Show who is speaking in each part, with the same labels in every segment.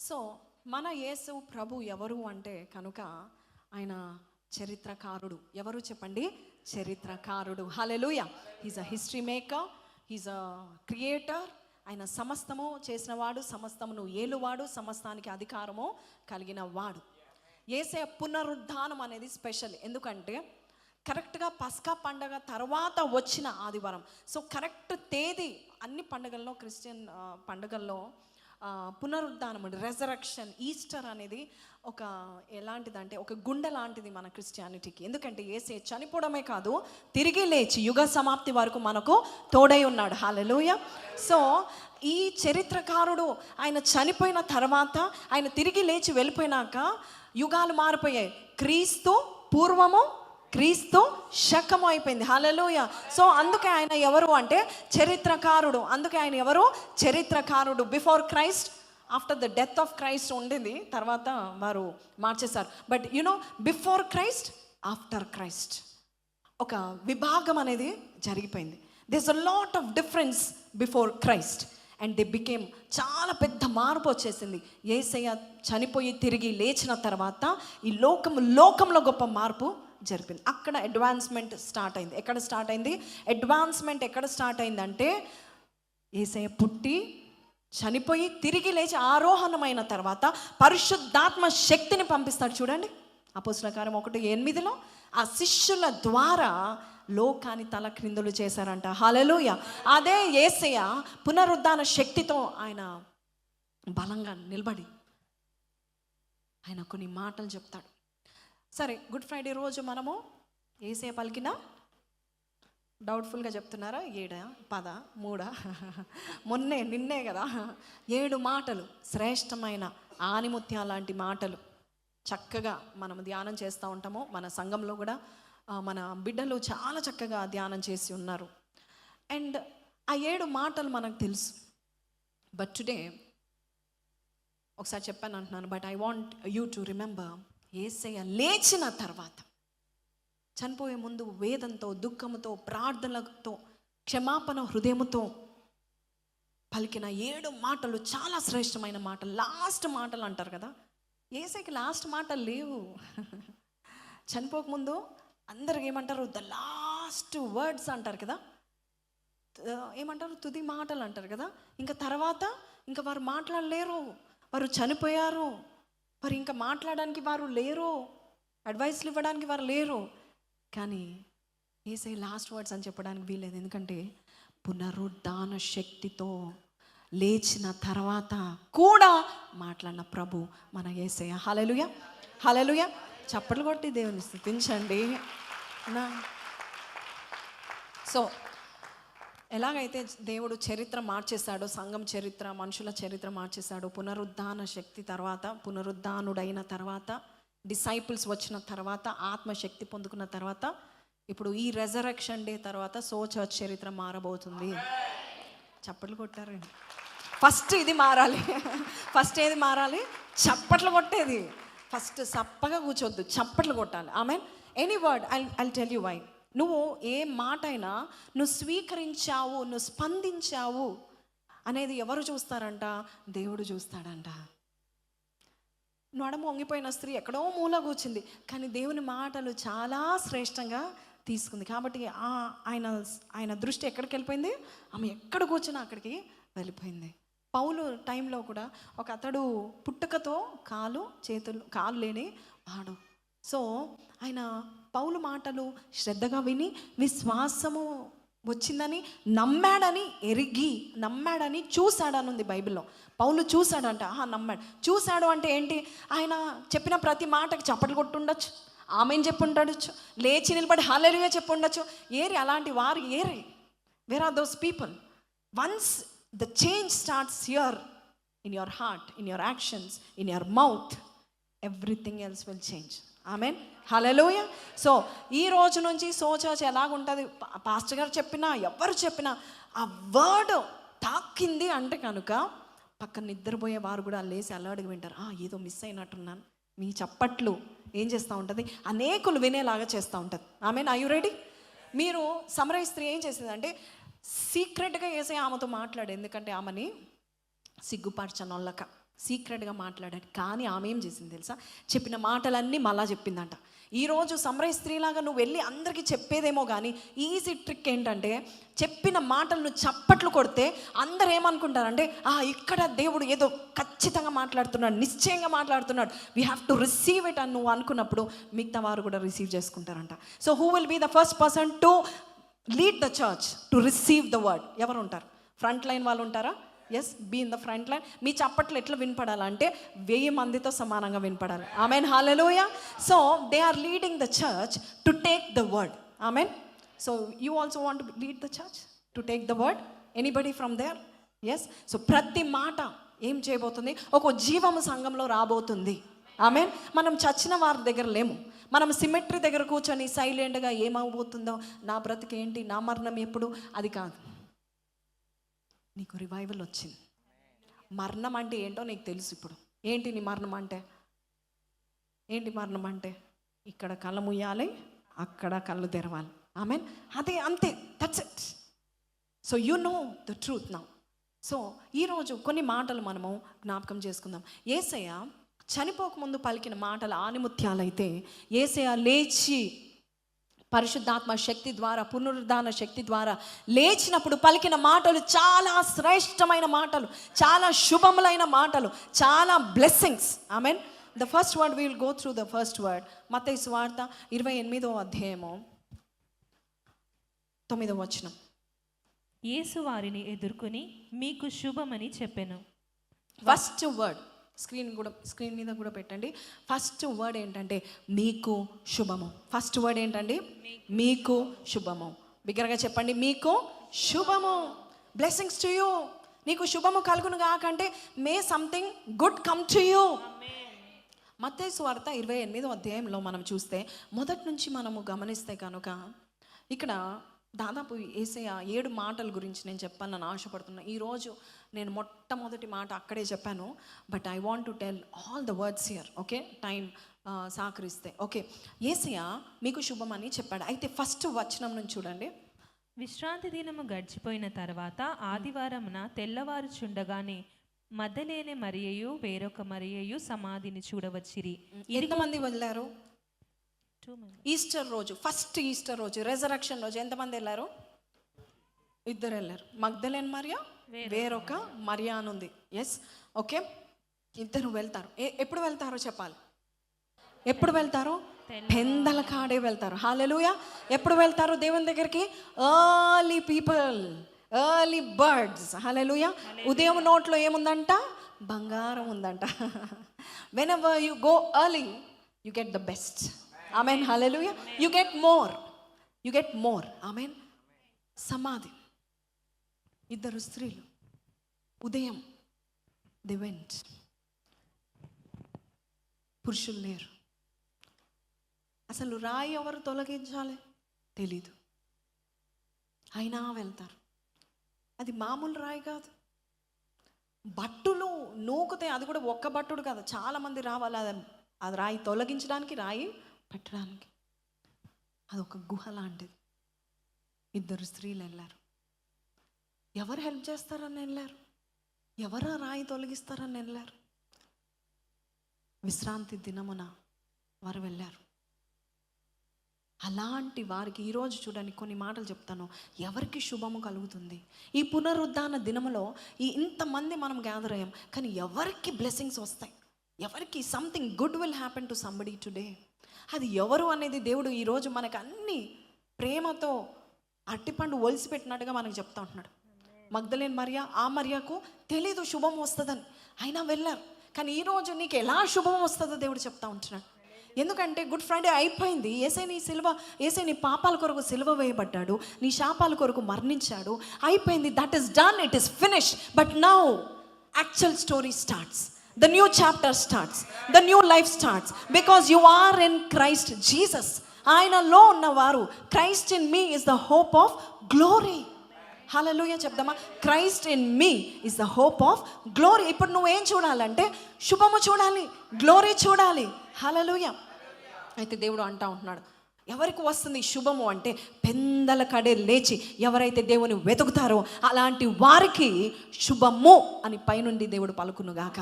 Speaker 1: So మన యేసు ప్రభు ఎవరు అంటే కనుక ఆయన చరిత్రకారుడు. ఎవరు చెప్పండి? చరిత్రకారుడు. Hallelujah. He's a history maker, he's a creator. ఆయన సమస్తము చేసినవాడు, సమస్తమును ఏలువాడు, సమస్తానికి అధికారము కలిగిన వాడు. యేసయ్య పునరుద్ధానం అనేది స్పెషల్. ఎందుకంటే కరెక్ట్గా పస్కా పండగ తర్వాత వచ్చిన ఆదివారం. సో కరెక్ట్ తేదీ అన్ని పండుగల్లో, క్రిస్టియన్ పండుగల్లో పునరుద్ధానం, రెజరక్షన్, ఈస్టర్ అనేది ఒక ఎలాంటిదంటే ఒక గుండె లాంటిది మన క్రిస్టియానిటీకి. ఎందుకంటే యేసయ్య చనిపోవడమే కాదు, తిరిగి లేచి యుగ సమాప్తి వరకు మనకు తోడై ఉన్నాడు. హల్లెలూయా. సో ఈ చరిత్రకారుడు ఆయన చనిపోయిన తర్వాత, ఆయన తిరిగి లేచి వెళ్ళిపోయినాక యుగాలు మారిపోయాయి. క్రీస్తు పూర్వము, క్రీస్తు శకము అయిపోయింది. హల్లెలూయా. సో అందుకే ఆయన ఎవరు అంటే చరిత్రకారుడు. అందుకే ఆయన ఎవరు? చరిత్రకారుడు. Before Christ, after the death of Christ ఉండింది, తర్వాత వారు మార్చేశారు. But you know before Christ, after Christ ఒక విభాగం అనేది జరిగిపోయింది. This a lot of difference before Christ and they became. చాలా పెద్ద మార్పు వచ్చేసింది. యేసయ్య చనిపోయి తిరిగి లేచిన తర్వాత ఈ లోకంలో గొప్ప మార్పు జరిపింది. అక్కడ అడ్వాన్స్మెంట్ స్టార్ట్ అయింది. ఎక్కడ స్టార్ట్ అయింది అడ్వాన్స్మెంట్? ఎక్కడ స్టార్ట్ అయిందంటే యేసయ్య పుట్టి చనిపోయి తిరిగి లేచి ఆరోహణమైన తర్వాత పరిశుద్ధాత్మ శక్తిని పంపిస్తాడు. చూడండి, అపోస్తలుల కార్యం 1:8 ఆ శిష్యుల ద్వారా లోకాన్ని తల క్రిందులు చేశారంట. హల్లెలూయా. అదే యేసయ్య పునరుద్ధాన శక్తితో ఆయన బలంగా నిలబడి ఆయన కొన్ని మాటలు చెప్తాడు. సరే, గుడ్ ఫ్రైడే రోజు మనము యేసయ్య పలికిన, డౌట్ఫుల్గా చెప్తున్నారా, 7, 10, 3 నిన్నే కదా 7 మాటలు, శ్రేష్టమైన ఆనిముత్యం లాంటి మాటలు చక్కగా మనం ధ్యానం చేస్తూ ఉంటాము. మన సంఘంలో కూడా మన బిడ్డలు చాలా చక్కగా ధ్యానం చేసి ఉన్నారు. అండ్ ఆ 7 మాటలు మనకు తెలుసు. బట్ టుడే ఒకసారి చెప్పాను అంటున్నాను, but I want you to remember Yesayya లేచిన తర్వాత, చనిపోయే ముందు వేదంతో, దుఃఖముతో, ప్రార్థనలతో, క్షమాపణ హృదయముతో పలికిన 7 మాటలు చాలా శ్రేష్టమైన మాటలు. లాస్ట్ మాటలు అంటారు కదా, యేసయ్యకి లాస్ట్ మాటలు లేవు. చనిపోకముందు అందరికి ఏమంటారు? ద లాస్ట్ వర్డ్స్ అంటారు కదా, ఏమంటారు? తుది మాటలు అంటారు కదా. ఇంకా తర్వాత ఇంకా వారు మాట్లాడలేరు, వారు చనిపోయారు, వారు ఇంకా మాట్లాడడానికి వారు లేరు, అడ్వైస్లు ఇవ్వడానికి వారు లేరు. కానీ యేసయ్య లాస్ట్ వర్డ్స్ అని చెప్పడానికి వీల్లేదు. ఎందుకంటే పునరుద్ధాన శక్తితో లేచిన తర్వాత కూడా మాట్లాడిన ప్రభు మన యేసయ్య. హల్లెలూయా, హల్లెలూయా. చప్పట్లు కొట్టి దేవుని స్తుతించండి. సో ఎలాగైతే దేవుడు చరిత్ర మార్చేశాడో, సంఘం చరిత్ర, మనుషుల చరిత్ర మార్చేశాడో, పునరుద్ధాన శక్తి తర్వాత, పునరుద్ధానుడైన తర్వాత, డిసైపుల్స్ వచ్చిన తర్వాత, ఆత్మశక్తి పొందుకున్న తర్వాత, ఇప్పుడు ఈ రెజరక్షన్ డే తర్వాత చర్చ్ చరిత్ర మారబోతుంది. చప్పట్లు కొట్టారండి. ఫస్ట్ ఇది మారాలి. ఫస్ట్ ఏది మారాలి? చప్పట్లు కొట్టేది. ఫస్ట్ సప్పగా కూర్చోద్దు, చప్పట్లు కొట్టాలి. Amen. Any word I'll tell you why. నువ్వు ఏ మాట అయినా నువ్వు స్వీకరించావు, నువ్వు స్పందించావు అనేది ఎవరు చూస్తారంట? దేవుడు చూస్తాడంట. నడుము వంగిపోయిన స్త్రీ ఎక్కడో మూల కూర్చుంది, కానీ దేవుని మాటలు చాలా శ్రేష్టంగా తీసుకుంది. కాబట్టి ఆయన దృష్టి ఎక్కడికి వెళ్ళిపోయింది? ఆమె ఎక్కడ కూర్చున్నా అక్కడికి వెళ్ళిపోయింది. పౌలు టైంలో కూడా ఒక అతడు పుట్టుకతో కాలు లేని వాడు. సో ఆయన పౌలు మాటలు శ్రద్ధగా విని విశ్వాసము వచ్చిందని నమ్మాడని చూశాడని ఉంది బైబిల్లో. పౌలు చూశాడంట. నమ్మాడు. చూశాడు అంటే ఏంటి? ఆయన చెప్పిన ప్రతి మాటకి చప్పట్లు కొట్టుండొచ్చు, ఆమెను చెప్పుండొచ్చు, లేచి నిలబడి హల్లెలూయా చెప్పుండొచ్చు. అలాంటి వారు where are those people? Once the change starts here in your heart, in your actions, in your mouth, everything else will change. Amen. Hallelujah. So ఈ రోజు నుంచి చర్చ్ ఎలాగుంటుంది? పాస్టర్ గారు చెప్పినా, ఎవరు చెప్పినా ఆ వర్డ్ తాకింది అంటే కనుక పక్కన నిద్రపోయే వారు కూడా లేసి అల్లాడికి వింటారు. ఏదో మిస్ అయినట్టున్నాను. మీ చప్పట్లు ఏం చేస్తూ ఉంటుంది? అనేకులు వినేలాగా చేస్తూ ఉంటుంది. ఆమెన్. Are you ready? మీరు సమరయ స్త్రీ ఏం చేసేదంటే సీక్రెట్గా వేసే ఆమెతో మాట్లాడే, ఎందుకంటే ఆమెని సిగ్గుపరచనొల్లక. సీక్రెట్గా మాట్లాడాడు. కానీ ఆమె ఏం చేసింది తెలుసా? చెప్పిన మాటలన్నీ మళ్ళా చెప్పిందంట. ఈరోజు సమరయ స్త్రీలాగా నువ్వు వెళ్ళి అందరికీ చెప్పేదేమో కానీ ఈజీ ట్రిక్ ఏంటంటే, చెప్పిన మాటలను చప్పట్లు కొడితే అందరు ఏమనుకుంటారంటే, ఇక్కడ దేవుడు ఏదో ఖచ్చితంగా మాట్లాడుతున్నాడు, నిశ్చయంగా మాట్లాడుతున్నాడు, we have to receive it అని నువ్వు అనుకున్నప్పుడు మిగతా వారు కూడా రిసీవ్ చేసుకుంటారంట. So who will be the first person to lead the church to receive the word? ఎవరు ఉంటారు? ఫ్రంట్ లైన్ వాళ్ళు ఉంటారా? Yes, be in the front line. మీ చప్పట్లు ఎట్లా వినపడాలంటే 1000 మందితో సమానంగా వినపడాలి. Amen, hallelujah. So they are leading the church to take the word. Amen. So you also want to lead the church to take the word? Anybody from there? Yes. So ప్రతి మాట ఏం చేయబోతుంది? ఒక జీవము సంఘంలో రాబోతుంది. ఆమెన్. మనం చచ్చిన వారి దగ్గర లేము. మనం సిమెట్రీ దగ్గర కూర్చొని సైలెంట్గా ఏమవబోతుందో, నా బ్రతికేంటి, నా మరణం ఎప్పుడు, అది కాదు. నీకు రివైవల్ వచ్చింది. మరణం అంటే ఏంటో నీకు తెలుసు ఇప్పుడు. ఏంటి నీ మరణం అంటే? ఏంటి మరణం అంటే? ఇక్కడ కళ్ళు ముయ్యాలి, అక్కడ కళ్ళు తెరవాలి. ఆమెన్. అదే, అంతే, that's it. So you know the truth now. So ఈరోజు కొన్ని మాటలు మనము జ్ఞాపకం చేసుకుందాం. యేసయ్య చనిపోకముందు పలికిన మాటలు ఆనిముత్యాలైతే, యేసయ్య లేచి పరిశుద్ధాత్మ శక్తి ద్వారా, పునరుద్ధాన శక్తి ద్వారా లేచినప్పుడు పలికిన మాటలు చాలా శ్రేష్టమైన మాటలు, చాలా శుభములైన మాటలు, చాలా blessings. Amen. The first word, we will go through the first word. మత్తయి సువార్త 28వ అధ్యాయము 9వ వచనం.
Speaker 2: యేసు వారిని ఎదుర్కొని మీకు శుభమని చెప్పెను.
Speaker 1: ఫస్ట్ వర్డ్ స్క్రీన్ మీద కూడా పెట్టండి. ఫస్ట్ వర్డ్ ఏంటంటే మీకు శుభము. ఫస్ట్ వర్డ్ ఏంటండి? మీకు శుభము. బిగ్గరగా చెప్పండి, మీకు శుభము. Blessings to you. నీకు శుభము కలుగును కాకంటే may something good come to you. మత్తయి సువార్త 28వ అధ్యాయంలో మనం చూస్తే మొదటి నుంచి మనము గమనిస్తే కనుక ఇక్కడ దాదాపు యేసయ్య 7 మాటల గురించి నేను చెప్పాలని ఆశపడుతున్నా. ఈరోజు నేను మొట్టమొదటి మాట అక్కడే చెప్పాను, but I want to tell all the words here. Okay, time సహకరిస్తే. ఓకే, యేసయ్య మీకు శుభమని చెప్పాడు. అయితే ఫస్ట్ వచనం నుంచి చూడండి.
Speaker 2: విశ్రాంతి దినము గడిచిపోయిన తర్వాత ఆదివారమున తెల్లవారుచుండగానే మగ్దలేనే మరియయు వేరొక మరియయు సమాధిని చూడవచ్చిరి.
Speaker 1: ఎంతమంది వెళ్ళారు? ఈస్టర్ రోజు, ఫస్ట్ ఈస్టర్ రోజు, రెజరక్షన్ రోజు ఎంతమంది వెళ్ళారు? 2 వెళ్ళారు. మగ్దలేన్ మరియా, వేరొక మరియా అని ఉంది. ఎస్, ఓకే, 2 వెళ్తారు. ఎప్పుడు వెళ్తారో చెప్పాలి. ఎప్పుడు వెళ్తారు? పెందల కాడే వెళ్తారు. హల్లెలూయా. ఎప్పుడు వెళ్తారు దేవుని దగ్గరికి? Early people, early birds. Hallelujah. ఉదయం నోట్లో ఏముందంట? బంగారం ఉందంట. Whenever you go early you get the best. Amen, hallelujah. You get more, you get more. Amen. సమాధి, 2 స్త్రీలు ఉదయం ది వెంట్. పురుషులు లేరు. అసలు రాయి ఎవరు తొలగించాలి తెలీదు, అయినా వెళ్తారు. అది మామూలు రాయి కాదు. బట్టులు నూకుతే, అది కూడా ఒక్క బట్టుడు కాదు, చాలామంది రావాలి అది రాయి తొలగించడానికి, రాయి పెట్టడానికి. అదొక గుహ లాంటిది. 2 స్త్రీలు వెళ్ళారు. ఎవరు హెల్ప్ చేస్తారని వెళ్ళారు? ఎవరు రాయి తొలగిస్తారని వెళ్ళారు? విశ్రాంతి దినమున వారు వెళ్ళారు. అలాంటి వారికి ఈరోజు చూడండి, కొన్ని మాటలు చెప్తాను. ఎవరికి శుభము కలుగుతుంది ఈ పునరుద్ధాన దినములో? ఇంతమంది మనం గ్యాదర్ అయ్యాం, కానీ ఎవరికి బ్లెస్సింగ్స్ వస్తాయి? ఎవరికి something good will happen to somebody today? అది ఎవరు అనేది దేవుడు ఈరోజు మనకు అన్ని ప్రేమతో అట్టిపండు ఒలిసిపెట్టినట్టుగా మనకు చెప్తా ఉంటున్నాడు. మగ్దలేన్ మరియా, ఆ మరియాకు తెలీదు శుభం వస్తుందని, అయినా వెళ్ళారు. కానీ ఈరోజు నీకు ఎలా శుభం వస్తుందో దేవుడు చెప్తా ఉంటున్నాడు. ఎందుకంటే గుడ్ ఫ్రైడే అయిపోయింది. యేసయ్య నీ పాపాల కొరకు సిలువ వేయబడ్డాడు, నీ శాపాల కొరకు మరణించాడు, అయిపోయింది. That is done, it is finish. But now actual story starts. The new chapter starts. The new life starts. Because you are in Christ Jesus. ఆయనలో ఉన్నవారు, Christ in me is the hope of glory. Hallelujah చెప్దామా? Christ in me is the hope of glory. ఇప్పుడు నువ్వేం చూడాలంటే శుభము చూడాలి, glory చూడాలి. హల్లెలూయా. అయితే దేవుడు అంటా ఉంటున్నాడు, ఎవరికి వస్తుంది శుభము అంటే పెందల కడే లేచి ఎవరైతే దేవుని వెతుకుతారో అలాంటి వారికి శుభము అని పైనుండి దేవుడు పలుకునుగాక.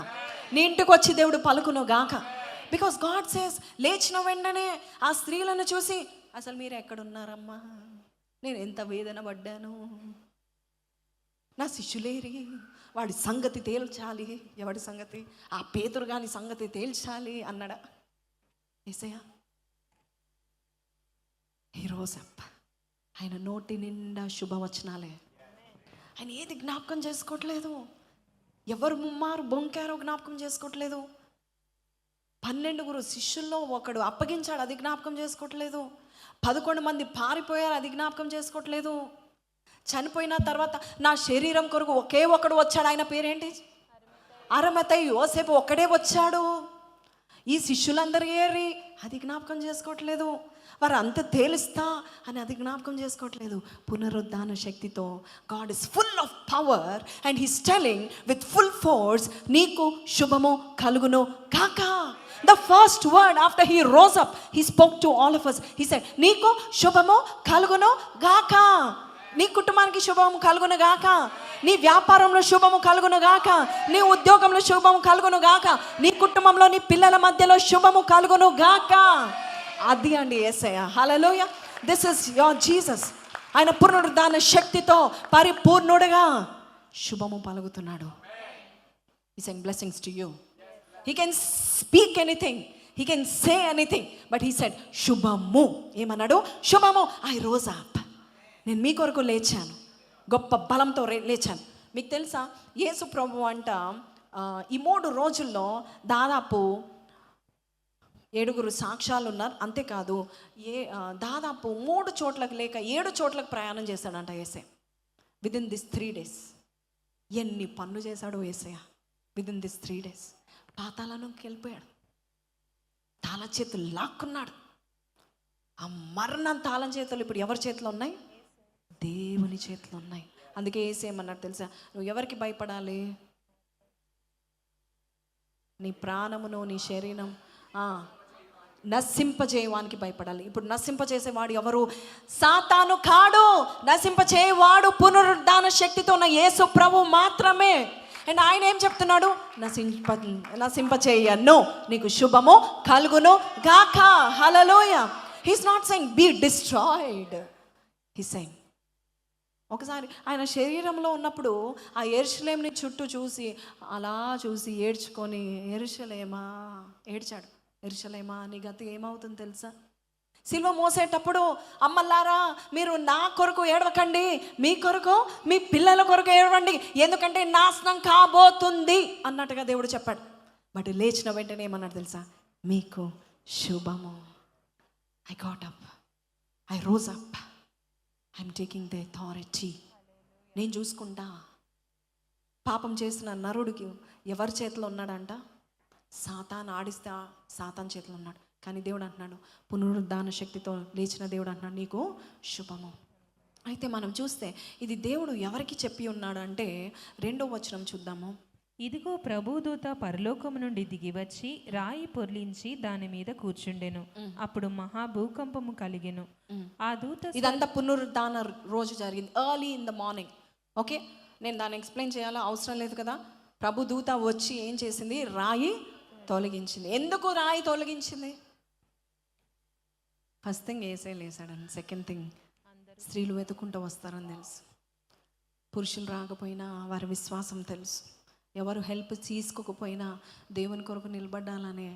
Speaker 1: నీ ఇంటికి వచ్చి దేవుడు పలుకునుగాక. బికాస్ గాడ్ సేస్, లేచిన వెంటనే ఆ స్త్రీలను చూసి, అసలు మీరు ఎక్కడున్నారమ్మా, నేను ఎంత వేదన పడ్డాను, నా శిష్యులేరి, వాడి సంగతి తేల్చాలి. ఎవడి సంగతి? ఆ పేతురు గాని సంగతి తేల్చాలి అన్నాడా యేసయ్య? ఈరోజు ఆయన నోటి నిండా శుభవచనాలే. ఆయన ఏది జ్ఞాపకం చేసుకోవట్లేదు. ఎవరు ముమ్మారు బొంకారో జ్ఞాపకం చేసుకోవట్లేదు. 12 శిష్యుల్లో ఒకడు అప్పగించాడు, అది జ్ఞాపకం చేసుకోవట్లేదు. 11 మంది పారిపోయారు, అది జ్ఞాపకం చేసుకోవట్లేదు. చనిపోయిన తర్వాత నా శరీరం కొరకు ఒకే ఒకడు వచ్చాడు, ఆయన పేరేంటి? అరమతయి. యోసేపు ఒక్కడే వచ్చాడు. ఈ శిష్యులందరూ ఏరి, అది జ్ఞాపకం చేసుకోవట్లేదు. వారు అంత తేలుస్తా అని అది జ్ఞాపకం చేసుకోవట్లేదు. పునరుద్ధాన శక్తితో God is full of power and he's telling with full force, నీకు శుభము కలుగును కాక. The first word after he rose up, he spoke to all of us. He said, నీకు శుభము కలుగును గాక. నీ కుటుంబానికి శుభము కలుగును గాక. నీ వ్యాపారంలో శుభము కలుగును గాక. నీ ఉద్యోగంలో శుభము కలుగును గాక. నీ కుటుంబంలో నీ పిల్లల మధ్యలో శుభము కలుగును గాక. అది అండి Yesayya. Hallelujah. This is your Jesus. ఆయన పునరుద్ధాన శక్తితో పరిపూర్ణుడుగా శుభము పలుకుతున్నాడు. He sent blessings to you. He can speak anything. He can say anything. But he said, శుభము. ఏమన్నాడు? శుభము. I rose up. నేను మీ కొరకు లేచాను, గొప్ప బలంతో లేచాను. మీకు తెలుసా, యేసు ప్రభు అంట ఈ 3 రోజుల్లో దాదాపు 7 సాక్ష్యాలు ఉన్నారు. అంతేకాదు, దాదాపు 3 చోట్లకు లేక 7 చోట్లకు ప్రయాణం చేశాడంట యేసే. విదిన్ దిస్ 3 days ఎన్ని పనులు చేశాడో యేసయ్య. విదిన్ దిస్ 3 days పాతాళంలోకి వెళ్ళిపోయాడు. తాళం చేతులు లాక్కున్నాడు. ఆ మరణం తాళం చేతులు ఇప్పుడు ఎవరి చేతిలో ఉన్నాయి? దేవుని చేతిలో ఉన్నాయి. అందుకే ఏసేమన్నాడు తెలుసా, నువ్వు ఎవరికి భయపడాలి? నీ ప్రాణమును నీ శరీరం నశింపజేయవానికి భయపడాలి. ఇప్పుడు నశింపజేసేవాడు ఎవరు? సాతాను కాడు. నశింపజేయవాడు పునరుద్ధాన శక్తితో ఉన్న యేసు ప్రభు మాత్రమే. అండ్ ఆయన ఏం చెప్తున్నాడు? నశింపచేయను, నీకు శుభము కలుగును గాక. Hallelujah. He's not saying be destroyed. He's saying, ఒకసారి ఆయన శరీరంలో ఉన్నప్పుడు ఆ యెరూషలేముని చుట్టూ చూసి అలా చూసి ఏడ్చుకొని, యెరూషలేమా ఏడ్చాడు. యెరూషలేమా నీ గతి ఏమవుతుంది తెలుసా? సిలువ మోసేటప్పుడు, అమ్మలారా మీరు నా కొరకు ఏడవకండి, మీ కొరకు మీ పిల్లల కొరకు ఏడవండి, ఎందుకంటే నాశనం కాబోతుంది అన్నట్టుగా దేవుడు చెప్పాడు. బట్ లేచిన వెంటనే ఏమన్నాడు తెలుసా? మీకు శుభము. I got up, I rose up, I'm taking the authority. నేను చూసుకుంటా. పాపం చేసిన నరుడికి ఎవరి చేతిలో ఉన్నాడంట? సాతాను ఆడిస్తే సాతాను చేతిలో ఉన్నాడు. కానీ దేవుడు అంటున్నాడు, పునరుద్ధాన శక్తితో లేచిన దేవుడు అంటున్నాడు, నీకు శుభము. అయితే మనం చూస్తే ఇది దేవుడు ఎవరికి చెప్పి ఉన్నాడు అంటే 2వ వచనం చూద్దాము.
Speaker 2: ఇదిగో ప్రభుదూత పరలోకము నుండి దిగివచ్చి రాయి పొర్లించి దాని మీద కూర్చుండెను. అప్పుడు మహాభూకంపము కలిగెను. ఆ దూత,
Speaker 1: ఇదంతా పునరుద్ధాన రోజు జరిగింది, early in the morning. Okay, నేను దాన్ని ఎక్స్ప్లెయిన్ చేయాలో అవసరం లేదు కదా. ప్రభు దూత వచ్చి ఏం చేసింది? రాయి తొలగించింది. ఎందుకు రాయి తొలగించింది? ఫస్ట్ థింగ్ ఏసే లేసాడని, సెకండ్ థింగ్ స్త్రీలు వెతుకుంటూ వస్తారని తెలుసు. పురుషులు రాకపోయినా వారి విశ్వాసం తెలుసు. ఎవరు హెల్ప్ తీసుకోకపోయినా దేవుని కొరకు నిలబడాలనే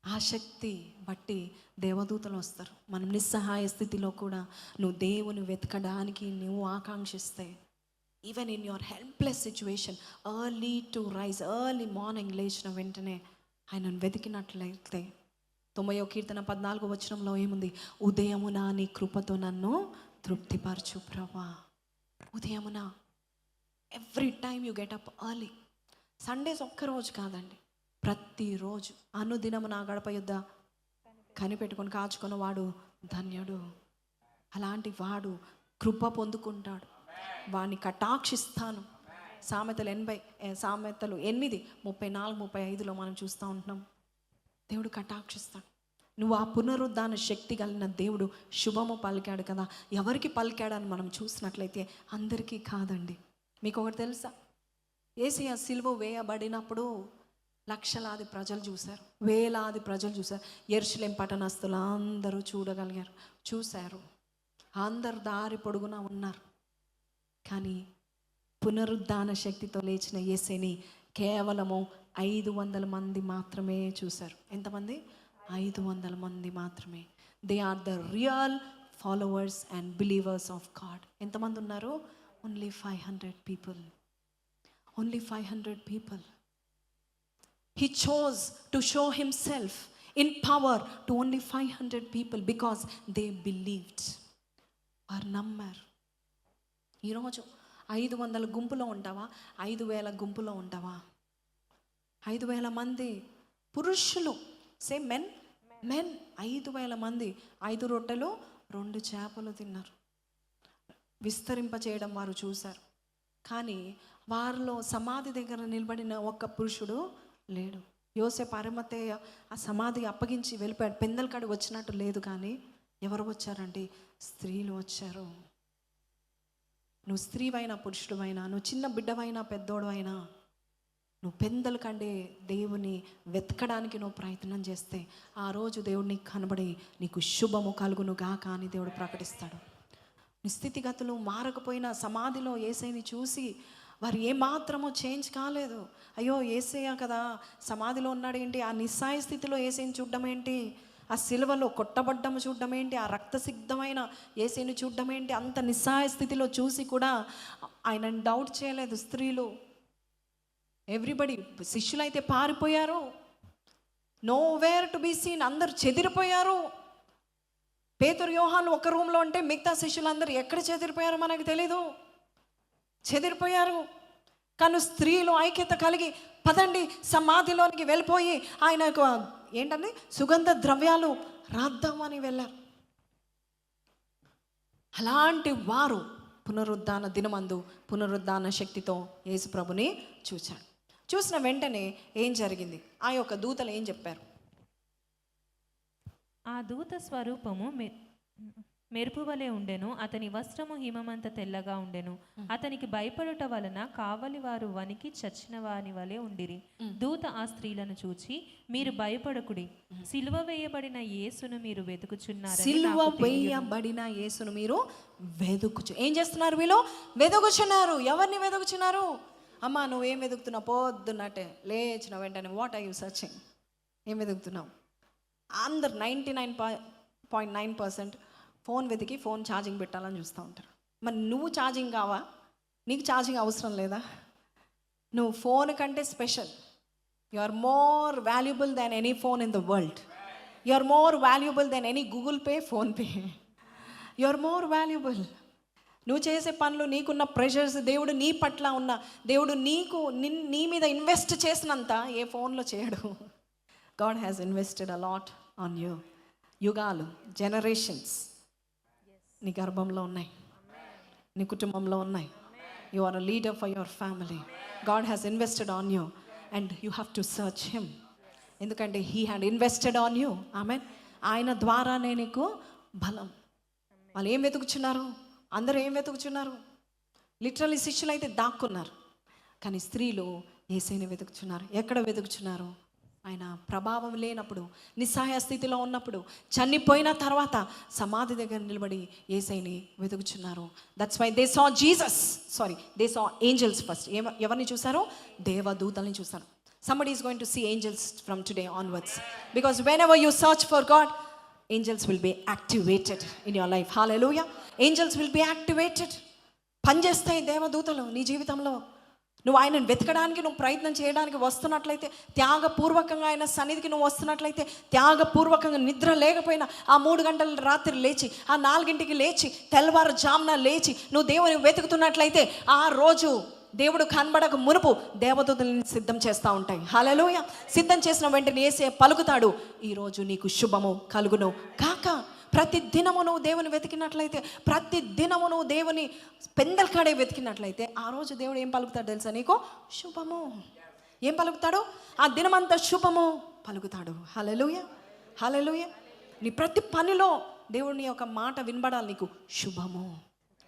Speaker 1: ఆసక్తి బట్టి దేవదూతలు వస్తారు. మనం నిస్సహాయ స్థితిలో కూడా నువ్వు దేవుని వెతకడానికి నువ్వు ఆకాంక్షిస్తే, even in your helpless situation, early to rise, early morning లేచిన వెంటనే ఆయనను వెతికినట్లయితే, 90వ కీర్తన 14వ వచనంలో ఏముంది? ఉదయమున నీ కృపతో నన్ను తృప్తిపరచు ప్రభా. ఉదయమున, every time you get up early. Sundays ఒక్కరోజు కాదండి, ప్రతిరోజు. అనుదినము నా గడప యుద్ధ కనిపెట్టుకొని కాచుకున్న వాడు ధన్యుడు. అలాంటి వాడు కృప పొందుకుంటాడు. వాడిని కటాక్షిస్తాను. సామెతలు 8:34-35 మనం చూస్తూ ఉంటున్నాం. దేవుడు కటాక్షిస్తాడు. నువ్వు ఆ పునరుద్ధాన శక్తి కలిగిన దేవుడు శుభము పలికాడు కదా, ఎవరికి పలికాడని మనం చూసినట్లయితే అందరికీ కాదండి. మీకు ఒకటి తెలుసా, యేసయ్య సిలువ వేయబడినప్పుడు లక్షలాది ప్రజలు చూశారు, వేలాది ప్రజలు చూశారు. యెరూషలేం పట్టణస్థులు అందరూ చూడగలిగారు, చూశారు, అందరు దారి పొడుగున ఉన్నారు. కానీ పునరుద్ధాన శక్తితో లేచిన యేసయ్యని కేవలము 500 మంది మాత్రమే చూశారు. ఎంతమంది? 500 మంది మాత్రమే. They are the real followers and believers of God. ఎంతమంది ఉన్నారు? Only 500 people. Only 500 people. He chose to show himself in power to only 500 people because they believed. వారు నమ్మారు. ఈరోజు 500 గుంపులో ఉంటావా? 5,000 గుంపులో ఉంటావా? 5,000 మంది పురుషులు, సేమ్ మెన్ 5,000 మంది 5 రొట్టెలు 2 చేపలు తిన్నారు. విస్తరింపచేయడం వారు చూశారు. కానీ వారిలో సమాధి దగ్గర నిలబడిన ఒక్క పురుషుడు లేడు. యోసేపు అరిమతేయ ఆ సమాధి అప్పగించి వెళ్ళిపోయాడు. పెందలకాడి వచ్చినట్టు లేదు. కానీ ఎవరు వచ్చారంటే స్త్రీలు వచ్చారు. నువ్వు స్త్రీవైనా పురుషుడువైనా, నువ్వు చిన్న బిడ్డవైనా పెద్దోడు అయినా, నువ్వు పెందల కంటే దేవుని వెతకడానికి నువ్వు ప్రయత్నం చేస్తే ఆ రోజు దేవుడు నీకు కనబడి నీకు శుభము కలుగును గాక అని దేవుడు ప్రకటిస్తాడు. నీ స్థితిగతులు మారకపోయినా సమాధిలో యేసయ్యని చూసి వారు ఏమాత్రమో చేంజ్ కాలేదు. అయ్యో యేసయ్య కదా సమాధిలో ఉన్నాడు ఏంటి, ఆ నిస్సాయ స్థితిలో యేసయ్యని చూడడం ఏంటి, ఆ సిలువలో కొట్టబడ్డం చూడడం ఏంటి, ఆ రక్తసిగ్ధమైన యేసయ్యని చూడడం ఏంటి, అంత నిస్సాయ స్థితిలో చూసి కూడా ఆయనను డౌట్ చేయలేదు స్త్రీలు. ఎవ్రీబడి, శిష్యులైతే పారిపోయారు, nowhere to be seen, అందరు చెదిరిపోయారు. పేతురు యోహాను ఒక రూమ్లో ఉంటే మిగతా శిష్యులందరూ ఎక్కడ చెదిరిపోయారో మనకు తెలీదు, చెదిరిపోయారు. కానీ స్త్రీలు ఐక్యత కలిగి పదండి సమాధిలోనికి వెళ్ళిపోయి ఆయనకు ఏంటంటే సుగంధ ద్రవ్యాలు రాద్దామని వెళ్ళారు. అలాంటి వారు పునరుద్ధాన దినమందు పునరుద్ధాన శక్తితో యేసు ప్రభుని చూశాడు. చూసిన వెంటనే ఏం జరిగింది? ఆ యొక్క దూతలు ఏం చెప్పారు?
Speaker 2: ఆ దూత స్వరూపము మెరుపు వలె ఉండెను, అతని వస్త్రము హిమమంత తెల్లగా ఉండెను. అతనికి భయపడుట వలన కావలి వారు వనికి చచ్చిన వాని వలె ఉండిరి. దూత ఆ స్త్రీలను చూచి, మీరు భయపడకుడి, సిలువ వేయబడిన యేసును మీరు వెతుకుచున్నారు.
Speaker 1: సిలువ వేయబడిన యేసును మీరు ఏం చేస్తున్నారు? వీళ్ళు వెతుకుచున్నారు. ఎవరిని వెతుకుచున్నారు? అమ్మా నువ్వేం వెతుకుతున్నావు? పొద్దున్నట్టే లేచిన వెంటనే వాట్ ఆర్ యూ సర్చింగ్? ఏం వెతుకుతున్నావు? అందరు 99.9% ఫోన్ వెతికి ఫోన్ ఛార్జింగ్ పెట్టాలని చూస్తూ ఉంటారు. మరి నువ్వు ఛార్జింగ్ కావా? నీకు ఛార్జింగ్ అవసరం లేదా? నువ్వు ఫోన్ కంటే special. You are more valuable than any phone in the world. You are more valuable than any Google Pay, PhonePe. You are more valuable. నువ్వు చేసే పనులు, నీకున్న ప్రెషర్స్, దేవుడు నీ పట్ల ఉన్న దేవుడు నీ మీద ఇన్వెస్ట్ చేసినంత ఏ ఫోన్లో చేయడు. God has invested a lot on you. యుగాలు, జనరేషన్స్ నీ గర్భంలో ఉన్నాయి, నీ కుటుంబంలో ఉన్నాయి. You are a leader for your family. God has invested on you and you have to search him. ఎందుకంటే he had invested on you. Amen. ఆయన ద్వారానే నీకు బలం. వాళ్ళు ఏం వెతుకుచున్నారు? అందరూ ఏం వెతుకుచున్నారు? లిటరల్లీ శిష్యులు అయితే దాక్కున్నారు. కానీ స్త్రీలు యేసయ్యని వెతుకుచున్నారు. ఎక్కడ వెతుకుచున్నారు? ఆయన ప్రభావం లేనప్పుడు, నిస్సహాయ స్థితిలో ఉన్నప్పుడు, చనిపోయిన తర్వాత సమాధి దగ్గర నిలబడి యేసయ్యని వెతుకుచున్నారు. That's why they saw Jesus, they saw angels first. ఎవరిని చూసారు? దేవదూతల్ని చూసారు. somebody is going to see angels from today onwards, because whenever you search for God, angels will be activated in your life. Hallelujah. Angels will be activated. పనిచేస్తాయి దేవదూతలు నీ జీవితంలో. నువ్వు ఆయనను వెతకడానికి, నువ్వు ప్రయత్నం చేయడానికి వస్తున్నట్లయితే, త్యాగపూర్వకంగా ఆయన సన్నిధికి నువ్వు వస్తున్నట్లయితే, త్యాగపూర్వకంగా నిద్ర లేకపోయినా ఆ 3 గంటల రాత్రి లేచి, ఆ 4 లేచి, తెల్లవారుజామున లేచి నువ్వు దేవుని వెతుకుతున్నట్లయితే ఆ రోజు దేవుడు కనబడక మునుపు దేవదూతల్ని సిద్ధం చేస్తూ ఉంటాయి. హల్లెలూయా. సిద్ధం చేసిన వెంటనే యేసయ్య పలుకుతాడు, ఈరోజు నీకు శుభము కలుగును కాక. ప్రతి దినము నువ్వు దేవుని వెతికినట్లయితే, ప్రతి దినము నువ్వు దేవుని పెందలకాడే వెతికినట్లయితే ఆ రోజు దేవుడు ఏం పలుకుతాడు తెలుసా? నీకు శుభము. ఏం పలుకుతాడు? ఆ దినమంతా శుభము పలుకుతాడు. హల్లెలూయా, హల్లెలూయా. నీ ప్రతి పనిలో దేవుని యొక్క మాట వినబడాలి నీకు. శుభము,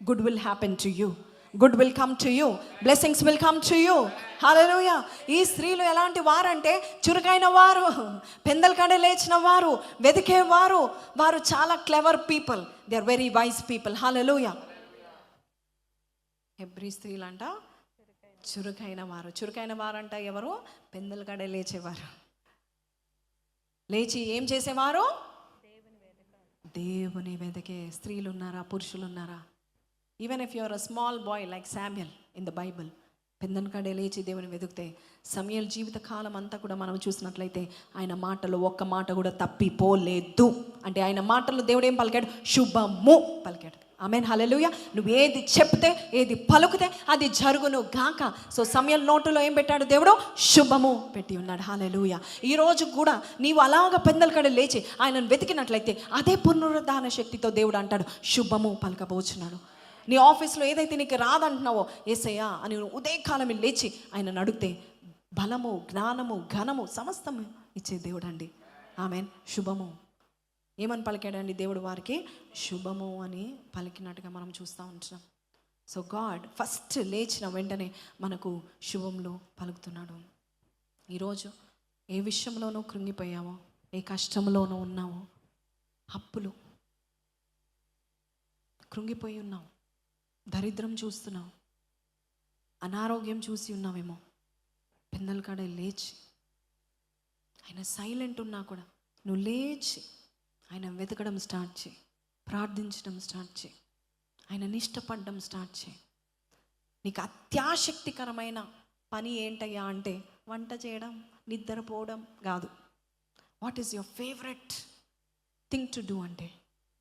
Speaker 1: good will happen to you, good will come to you, blessings will come to you. Hallelujah. ఈ స్త్రీలు ఎలాంటి వారంటే చురుకైన వారు, పెందల కాడే లేచిన వారు, వెతికేవారు, వారు చాలా clever people, they are very wise people. Hallelujah. Hebrew స్త్రీలంట చురుకైన వారు. చురుకైన వారంట ఎవరు? పెందల కాడే లేచేవారు. లేచి ఏం చేసేవారు? దేవుని వెతికే స్త్రీలు ఉన్నారా, పురుషులు ఉన్నారా? Even if you're a small boy like Samuel in the Bible, పెందల కాడే లేచి దేవుని వెతికితే, సమయల్ జీవిత కాలం అంతా కూడా మనం చూసినట్లయితే ఆయన మాటలు ఒక్క మాట కూడా తప్పిపోలేదు. అంటే ఆయన మాటలు దేవుడు ఏం పలికాడు? శుభము పలికాడు. ఆమేన్, హల్లెలూయా. నువ్వు ఏది చెప్తే, ఏది పలుకుతే అది జరుగును గాక. సో సమయల్ నోటులో ఏం పెట్టాడు దేవుడు? శుభము పెట్టి ఉన్నాడు. హల్లెలూయా. ఈరోజు కూడా నీవు అలాగ పెందల కాడే లేచి ఆయనను వెతికినట్లయితే అదే పునరుద్ధాన శక్తితో దేవుడు అంటాడు శుభము పలకబోచున్నాడు. నీ ఆఫీస్లో ఏదైతే నీకు రాదంటున్నావో, యేసయ్యా అని ఉదయకాలం లేచి ఆయనను అడిగితే బలము, జ్ఞానము, ఘనము సమస్తము ఇచ్చే దేవుడు అండి. ఆమేన్. శుభము ఏమని పలికాడండి దేవుడు? వారికి శుభము అని పలికినట్టుగా మనం చూస్తూ ఉంటున్నాం. సో గాడ్ ఫస్ట్ లేచిన వెంటనే మనకు శుభంలో పలుకుతున్నాడు. ఈరోజు ఏ విషయంలోనూ కృంగిపోయావో, ఏ కష్టంలోనూ ఉన్నావో, అప్పులు, కృంగిపోయి ఉన్నావు, దరిద్రం చూస్తున్నావు, అనారోగ్యం చూసి ఉన్నావేమో, పెందల కాడే లేచి ఆయన సైలెంట్ ఉన్నా కూడా నువ్వు లేచి ఆయన వెతకడం స్టార్ట్ చేయి, ప్రార్థించడం స్టార్ట్ చేయి, ఆయన ఇష్టపడడం స్టార్ట్ చేయి. నీకు అత్యాశక్తికరమైన పని ఏంటయ్యా అంటే వంట చేయడం, నిద్రపోవడం కాదు. What is your favourite thing to do అంటే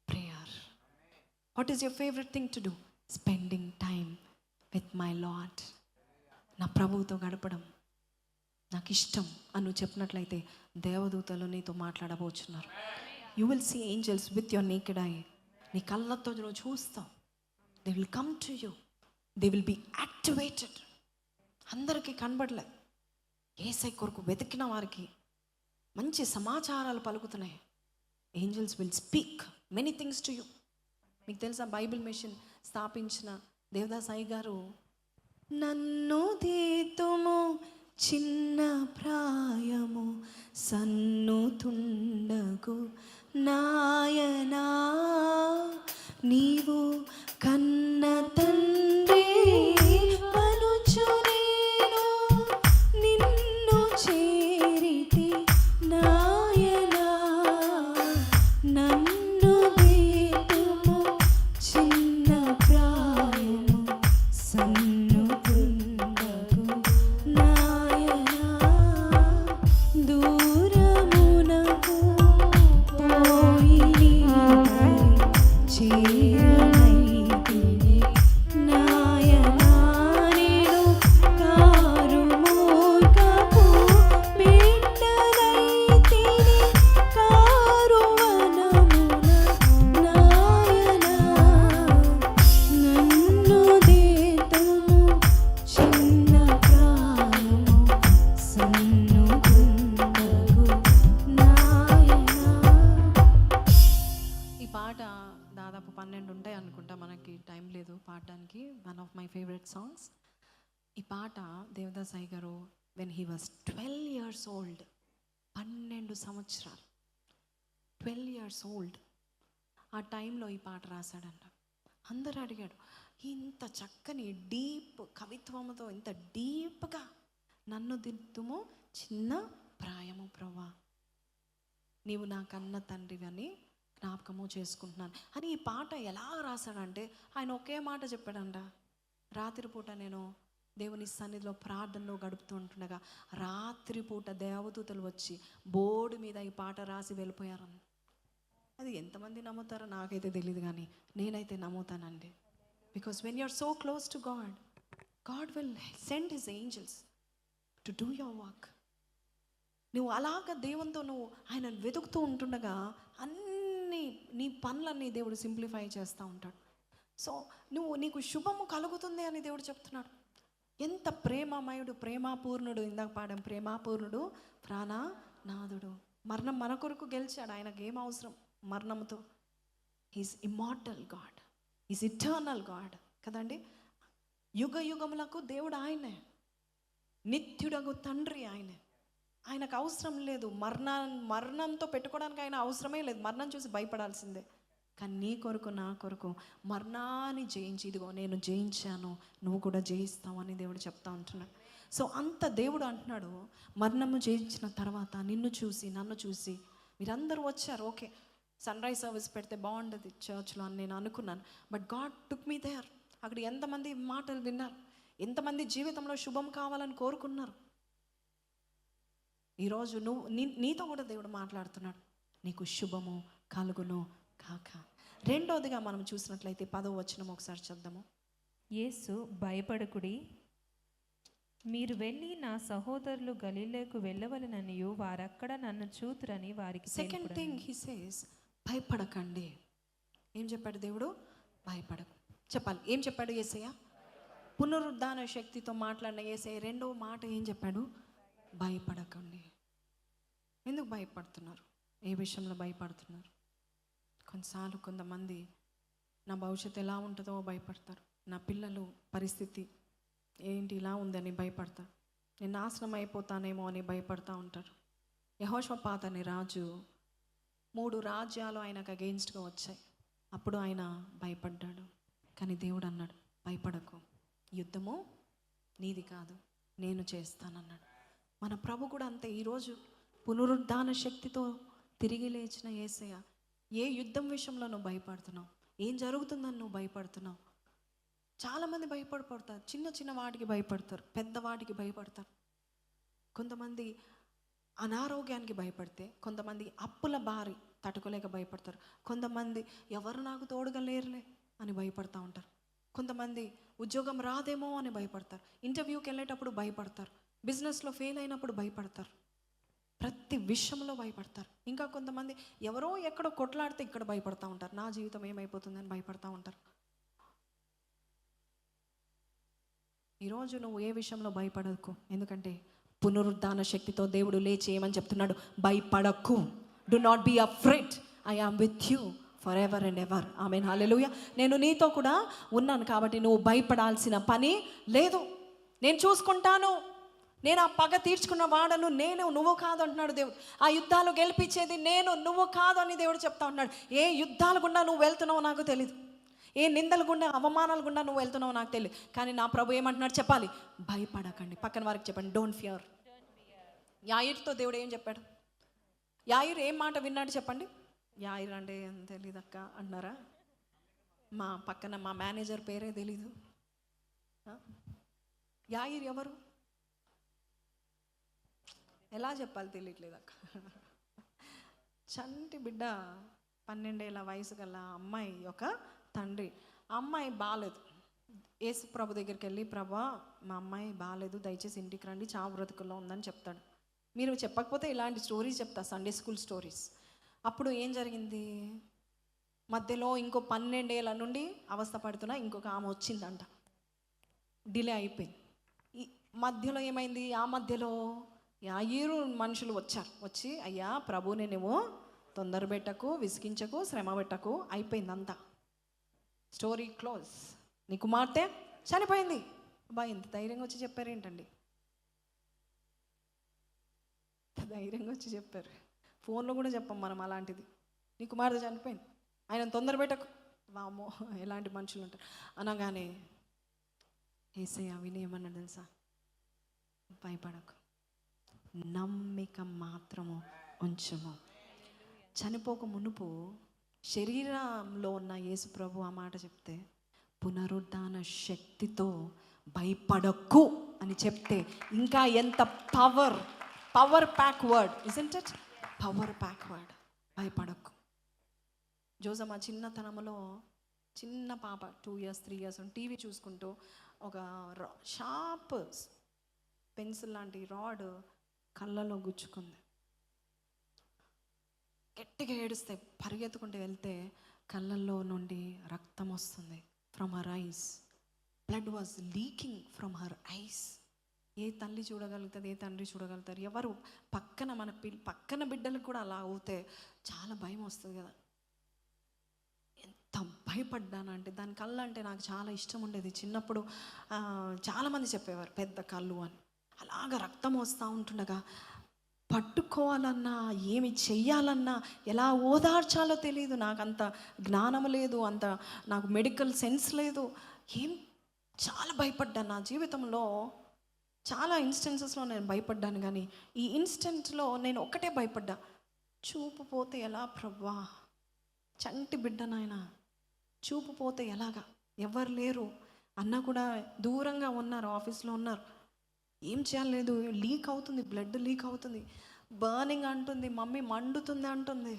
Speaker 1: prayer. What is your favourite thing to do? Spending time with my Lord. నా ప్రభువుతో గడపడం నాకు ఇష్టం అని నువ్వు చెప్పినట్లయితే దేవదూతలు నీతో మాట్లాడబోచున్నారు. You will see angels with your naked eye. నీ కళ్ళతో నువ్వు చూస్తావు. They will come to you, they will be activated. అందరికీ కనబడలే, యేసయ్య కొరకు వెతికిన వారికి మంచి సమాచారాలు పలుకుతున్నాయి. Angels will speak many things to you. మీకు తెలుసా, బైబిల్ మిషన్ స్థాపించిన దేవదాస్ అయ్య గారు, నన్ను దీతుము చిన్న ప్రాయము సన్నుతుండకు నాయనా, నీవు కన్న తండ్రి అనుచు నేను నిన్ను చేరితి నాయనా, నన్ను దీతుము చిన్న ప్రాయము సన్నుతుండకు నాయనా, దూరమునకు పోయి చేరనైతిని నాయనా, నేను కారుమూర్ఖపు బిడ్డనైతిని కారువనమున నాయనా, నన్ను దీతుము చిన్న ప్రాయము సన్నుతుండకు నాయనా. ఈ పాట దాదాపు 12 ఉంటాయి అనుకుంటా, మనకి టైం లేదు పాడడానికి. One of my favourite songs. ఈ పాట దేవదాస్ అయ్య గారు when he was 12 years old, 12 సంవత్సరాలు, 12 years old ఆ టైంలో ఈ పాట రాశాడంట. అందరూ అడిగాడు, ఇంత చక్కని డీప్ కవిత్వముతో, ఇంత డీప్గా నన్ను దిద్దుము చిన్న ప్రాయము ప్రభా, నీవు నా కన్న తండ్రివి అని జ్ఞాపకము చేసుకుంటున్నాను అని. ఈ పాట ఎలా రాశాడంటే, ఆయన ఒకే మాట చెప్పాడంట, రాత్రిపూట నేను దేవుని సన్నిధిలో ప్రార్థనలో గడుపుతూ ఉంటుండగా రాత్రిపూట దేవదూతలు వచ్చి బోర్డు మీద ఈ పాట రాసి వెళ్ళిపోయారు. అది ఎంతమంది నమ్ముతారో నాకైతే తెలియదు, కానీ నేనైతే నమ్ముతానండి. Because when you're so close to God, God will send his angels to do your work. నువ్వు అలాగ దేవునితో నువ్వు ఆయన వెతుకుతూ ఉంటుండగా అన్ని నీ పనులన్నీ దేవుడు సింప్లిఫై చేస్తూ ఉంటాడు. సో నీకు శుభము కలుగుతుంది అని దేవుడు చెప్తున్నాడు. ఎంత ప్రేమమయుడు, ప్రేమాపూర్ణుడు. ఇందాక పాడాం, ప్రేమాపూర్ణుడు ప్రాణనాథుడు. మరణం మన కొరకు గెలిచాడు, ఆయనకు ఏం అవసరం. మరణంతో. He's immortal God, is eternal God కదండి. యుగ యుగములకు దేవుడు ఆయనే, నిత్యుడగు తండ్రి ఆయనే. ఆయనకు అవసరం లేదు మరణంతో పెట్టుకోవడానికి ఆయన అవసరమే లేదు. మరణం చూసి భయపడాల్సిందే. కానీ నీ కొరకు నా కొరకు మరణాన్ని జయించి, ఇదిగో నేను జయించాను, నువ్వు కూడా జయిస్తావు అని దేవుడు చెప్తా ఉంటున్నాడు. సో అంత దేవుడు అంటున్నాడు, మరణము జయించిన తర్వాత నిన్ను చూసి నన్ను చూసి మీరందరూ వచ్చారు. ఓకే, సన్ రైజ్ సర్వీస్ పెడితే బాగుండదు చర్చ్లో అని నేను అనుకున్నాను. But God took me there. అక్కడ ఎంతమంది మాటలు విన్నారు, ఎంతమంది జీవితంలో శుభం కావాలని కోరుకున్నారు. ఈరోజు నీతో కూడా దేవుడు మాట్లాడుతున్నాడు, నీకు శుభము కలుగును కాక. రెండోదిగా మనం చూసినట్లయితే 10వ వచనం ఒకసారి చూద్దాము.
Speaker 2: యేసు భయపడకుడి, మీరు వెళ్ళి నా సహోదరులు గలిలేకు వెళ్ళవలననియు వారక్కడ నన్ను చూతురని వారికి.
Speaker 1: సెకండ్ థింగ్ హీ సేస్, భయపడకండి. ఏం చెప్పాడు దేవుడు? భయపడకు. చెప్పాలి, ఏం చెప్పాడు యేసయ్య? పునరుద్ధాన శక్తితో మాట్లాడిన యేసయ్య రెండో మాట ఏం చెప్పాడు? భయపడకండి. ఎందుకు భయపడుతున్నారు? ఏ విషయంలో భయపడుతున్నారు? కొన్నిసార్లు కొంతమంది నా భవిష్యత్తు ఎలా ఉంటుందో భయపడతారు, నా పిల్లలు పరిస్థితి ఏంటి ఇలా ఉందని భయపడతారు, నేను నాశనం అయిపోతానేమో అని భయపడతా ఉంటారు. యెహోషాపాతు అనే రాజు 3 రాజ్యాలు ఆయనకు అగెయిన్స్ట్గా వచ్చాయి. అప్పుడు ఆయన భయపడ్డాడు. కానీ దేవుడు అన్నాడు, భయపడకు, యుద్ధము నీది కాదు, నేను చేస్తానన్నాడు. మన ప్రభు కూడా అంతే. ఈరోజు పునరుద్ధాన శక్తితో తిరిగి లేచిన యేసయ్య, ఏ యుద్ధం విషయంలో నువ్వు భయపడుతున్నావు? ఏం జరుగుతుందని నువ్వు భయపడుతున్నావు? చాలామంది భయపడతారు, చిన్న చిన్న వాటికి భయపడతారు, పెద్ద వాటికి భయపడతారు. కొంతమంది అనారోగ్యానికి భయపడితే, కొంతమంది అప్పుల భారీ తట్టుకోలేక భయపడతారు, కొంతమంది ఎవరు నాకు తోడుగా లేరులే అని భయపడతా ఉంటారు, కొంతమంది ఉద్యోగం రాదేమో అని భయపడతారు, ఇంటర్వ్యూకి వెళ్ళేటప్పుడు భయపడతారు, బిజినెస్లో ఫెయిల్ అయినప్పుడు భయపడతారు, ప్రతి విషయంలో భయపడతారు. ఇంకా కొంతమంది ఎవరో ఎక్కడో కొట్లాడితే ఇక్కడ భయపడతా ఉంటారు, నా జీవితం ఏమైపోతుందని భయపడతా ఉంటారు. ఈరోజు నువ్వు ఏ విషయంలో భయపడకు, ఎందుకంటే పునరుద్ధాన శక్తితో దేవుడు లేచి ఏమని చెప్తున్నాడు? భయపడకు. Do not be afraid, I am with you forever and ever. Amen, hallelujah. నేను నీతో కూడా ఉన్నాను కాబట్టి నువ్వు భయపడాల్సిన పని లేదు. నేను చూసుకుంటాను, నేను ఆ పగ తీర్చుకున్న వాడను, నేను, నువ్వు కాదు అంటున్నాడు దేవుడు. ఆ యుద్ధాలు గెలిపించేది నేను, నువ్వు కాదు అని దేవుడు చెప్తా ఉన్నాడు. ఏ యుద్ధాల గుండా నువ్వు వెళ్తున్నావో నాకు తెలియదు, ఏ నిందల గుండా అవమానాల గుండా నువ్వు వెళ్తున్నావో నాకు తెలియదు. కానీ నా ప్రభు ఏమంటున్నాడు చెప్పాలి? భయపడకండి. పక్కన వారికి చెప్పండి, డోంట్ ఫియర్. యాయిరుతో దేవుడు ఏం చెప్పాడు? యాయిరు ఏం మాట విన్నాడు చెప్పండి? యాయిరు అంటే ఏం తెలీదక్క అంటున్నారా? మా పక్కన మా మేనేజర్ పేరే తెలీదు. యాయిరు ఎవరు? ఎలా చెప్పాలి తెలియట్లేదు అక్క. చంటి బిడ్డ, 12 ఏళ్ళ వయసు గల అమ్మాయి యొక్క తండ్రి. అమ్మాయి బాగాలేదు. యేసు ప్రభు దగ్గరికి వెళ్ళి, ప్రభా మా అమ్మాయి బాగాలేదు, దయచేసి ఇంటికి రండి, చావు బ్రతుకుల్లో ఉందని చెప్తాడు. మీరు చెప్పకపోతే ఇలాంటి స్టోరీస్ చెప్తా, సండే స్కూల్ స్టోరీస్. అప్పుడు ఏం జరిగింది? మధ్యలో ఇంకో 12 ఏళ్ళ నుండి అవస్థ పడుతున్నా ఇంకొక ఆమె వచ్చిందంట. డిలే అయిపోయింది. ఈ మధ్యలో ఏమైంది? ఆ మధ్యలో యాయిరు మనుషులు వచ్చి, అయ్యా ప్రభుని నువ్వు తొందర పెట్టకు, విసిగించకు, శ్రమ పెట్టకు, అయిపోయిందంతా, స్టోరీ క్లోజ్. నీ కుమార్తె చనిపోయింది. అబ్బా, ఇంత ధైర్యంగా వచ్చి చెప్పారేంటండి? ధైర్యంగా వచ్చి చెప్పారు. ఫోన్లో కూడా చెప్పాం మనం అలాంటిది. నీ కుమార్తె చనిపోయింది, ఆయన తొందర పెట్టకు. వామో, ఎలాంటి మనుషులు ఉంటారు. అనగానే యేసయ్య విని ఏమన్నా తెలుసా? భయపడకు, నమ్మిక మాత్రము ఉంచుము. చనిపోక మునుపు శరీరంలో ఉన్న యేసు ప్రభు ఆ మాట చెప్తే, పునరుద్ధాన శక్తితో భయపడకు అని చెప్తే ఇంకా ఎంత power pack word, isn't it? Power pack word. భయపడకు. జోజమ్మ చిన్నతనంలో చిన్న పాప 2 years 3 years టీవీ చూసుకుంటూ ఒక షార్ప్ పెన్సిల్ లాంటి రాడ్ కళ్ళలో గుచ్చుకుంది. గట్టిగా ఏడుస్తే పరిగెత్తుకుంటూ వెళ్తే కళ్ళల్లో నుండి రక్తం వస్తుంది. From her eyes blood was leaking from her eyes. ఏ తల్లి చూడగలుగుతుంది? ఏ తండ్రి చూడగలుగుతారు? ఎవరు పక్కన పక్కన బిడ్డలకు కూడా అలా అవుతే చాలా భయం వస్తుంది కదా. ఎంత భయపడ్డానంటే, దాని కళ్ళు అంటే నాకు చాలా ఇష్టం ఉండేది. చిన్నప్పుడు చాలామంది చెప్పేవారు పెద్ద కళ్ళు అని. అలాగ రక్తం వస్తూ ఉంటుండగా పట్టుకోవాలన్నా, ఏమి చెయ్యాలన్నా, ఎలా ఓదార్చాలో తెలియదు. నాకు అంత జ్ఞానం లేదు, అంత నాకు మెడికల్ సెన్స్ లేదు. చాలా భయపడ్డాను. నా జీవితంలో చాలా ఇన్స్టెన్సెస్లో నేను భయపడ్డాను, కానీ ఈ ఇన్స్టెంట్లో నేను ఒక్కటే భయపడ్డా, చూపు పోతే ఎలా ప్రభువా, చంటి బిడ్డ నాయన, చూపు పోతే ఎలాగా, ఎవరు లేరు, అన్న కూడా దూరంగా ఉన్నారు, ఆఫీస్లో ఉన్నారు, ఏం చేయలేదు, లీక్ అవుతుంది, బ్లడ్ లీక్ అవుతుంది, బర్నింగ్ అంటుంది, మమ్మీ మండుతుంది అంటుంది,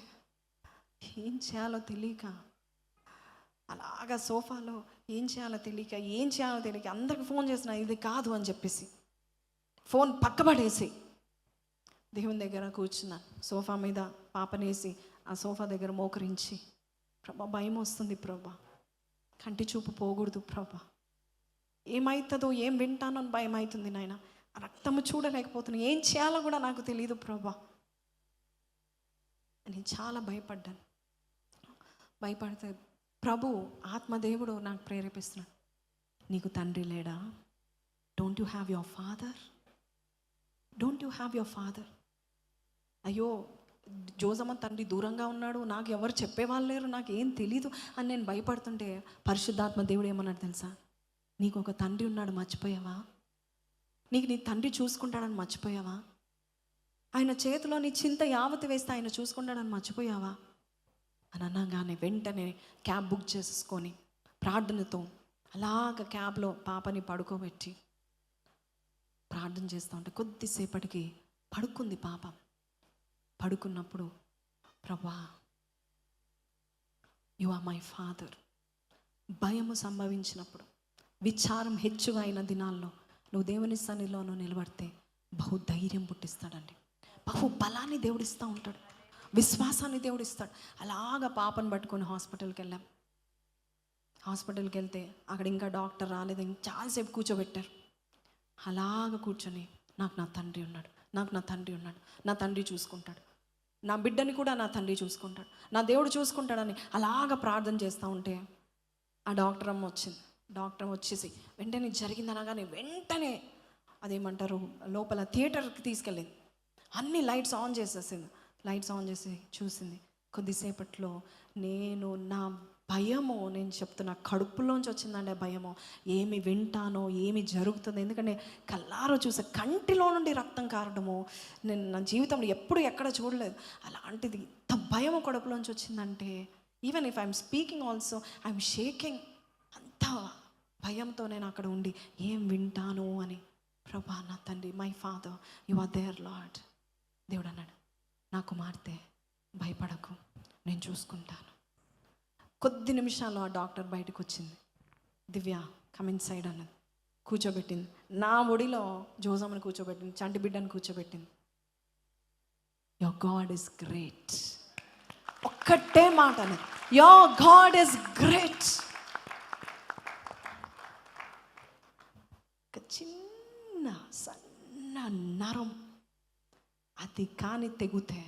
Speaker 1: ఏం చేయాలో తెలియక అలాగా సోఫాలో ఏం చేయాలో తెలియక అందరికి ఫోన్ చేసిన, ఇది కాదు అని చెప్పేసి ఫోన్ పక్కబడేసి దేవుని దగ్గర కూర్చున్నాను. సోఫా మీద పాపనేసి ఆ సోఫా దగ్గర మోకరించి, ప్రభా భయం వస్తుంది ప్రభా, కంటి చూపు పోకూడదు ప్రభా, ఏమవుతుందో ఏం వింటానో అని భయం అవుతుంది నాయన, రక్తము చూడలేకపోతున్నాను, ఏం చేయాలో కూడా నాకు తెలియదు ప్రభా. నేను చాలా భయపడ్డాను. భయపడితే ప్రభు ఆత్మదేవుడు నాకు ప్రేరేపిస్తున్నాడు, నీకు తండ్రి లేడా? Don't you have your father? అయ్యో జోజమ్మ తండ్రి దూరంగా ఉన్నాడు, నాకు ఎవరు చెప్పేవాళ్ళు లేరు, నాకు ఏం తెలీదు అని నేను భయపడుతుంటే పరిశుద్ధాత్మ దేవుడు ఏమన్నాడు తెలుసా? నీకు ఒక తండ్రి ఉన్నాడు, మర్చిపోయావా? నీకు నీ తండ్రి చూసుకుంటాడని మర్చిపోయావా? ఆయన చేతిలో నీ చింత యావత్తు వేస్తే ఆయన చూసుకుంటాడని మర్చిపోయావా అని అనగానే వెంటనే క్యాబ్ బుక్ చేసుకొని ప్రార్థనతో అలాగ క్యాబ్లో పాపని పడుకోబెట్టి ప్రార్థన చేస్తూ ఉంటే కొద్దిసేపటికి పడుకుంది పాప. పడుకున్నప్పుడు, ప్రభా యు ఆర్ మై ఫాదర్. భయము సంభవించినప్పుడు, విచారం హెచ్చుగా అయిన దినాల్లో నువ్వు దేవుని సన్నిధిలోనూ నిలబడితే బహు ధైర్యం పుట్టిస్తాడండి, బహు బలాన్ని దేవుడిస్తూ ఉంటాడు, విశ్వాసాన్ని దేవుడిస్తాడు. అలాగా పాపను పట్టుకొని హాస్పిటల్కి వెళ్ళాం. హాస్పిటల్కి వెళ్తే అక్కడ ఇంకా డాక్టర్ రాలేదు, ఇంకా చాలాసేపు కూర్చోబెట్టారు. అలాగ కూర్చొని నాకు నా తండ్రి ఉన్నాడు, నా తండ్రి చూసుకుంటాడు, నా బిడ్డని కూడా నా తండ్రి చూసుకుంటాడు, నా దేవుడు చూసుకుంటాడని అలాగ ప్రార్థన చేస్తూ ఉంటే ఆ డాక్టర్ అమ్మ వచ్చింది. డాక్టర్ వచ్చేసి వెంటనే జరిగిందనగానే వెంటనే అదేమంటారు లోపల థియేటర్కి తీసుకెళ్ళింది. అన్ని లైట్స్ ఆన్ చేసేసింది. లైట్స్ ఆన్ చేసి చూసింది. కొద్దిసేపట్లో నా భయము, నేను చెప్తున్నా కడుపులోంచి వచ్చిందండి భయము, ఏమి వింటానో ఏమి జరుగుతుందో, ఎందుకంటే కళ్ళారో చూసే కంటిలో నుండి రక్తం కారడము నేను నా జీవితంలో ఎప్పుడు ఎక్కడ చూడలేదు. అలాంటిది ఇంత భయము కడుపులోంచి వచ్చిందంటే even if I'm speaking also I'm shaking. అంత భయంతో నేను అక్కడ ఉండి ఏం వింటాను అని, ప్రభా నా తండ్రి, my father you are there Lord. దేవుడు అన్నాడు, నా కుమార్తె భయపడకు, నేను చూసుకుంటాను. కొద్ది నిమిషాల్లో ఆ డాక్టర్ బయటకు వచ్చింది. దివ్య కమ్ ఇన్ సైడ్ అన్నది. కూర్చోబెట్టింది. నా ఒడిలో జోజమ్మని కూర్చోబెట్టింది, చంటి బిడ్డని కూర్చోబెట్టింది. Your God is great. ఒక్కటే మాట అన్నది, యువర్ గాడ్ ఇస్ గ్రేట్. ఒక చిన్న సన్న నరం అది కానీ తెగితే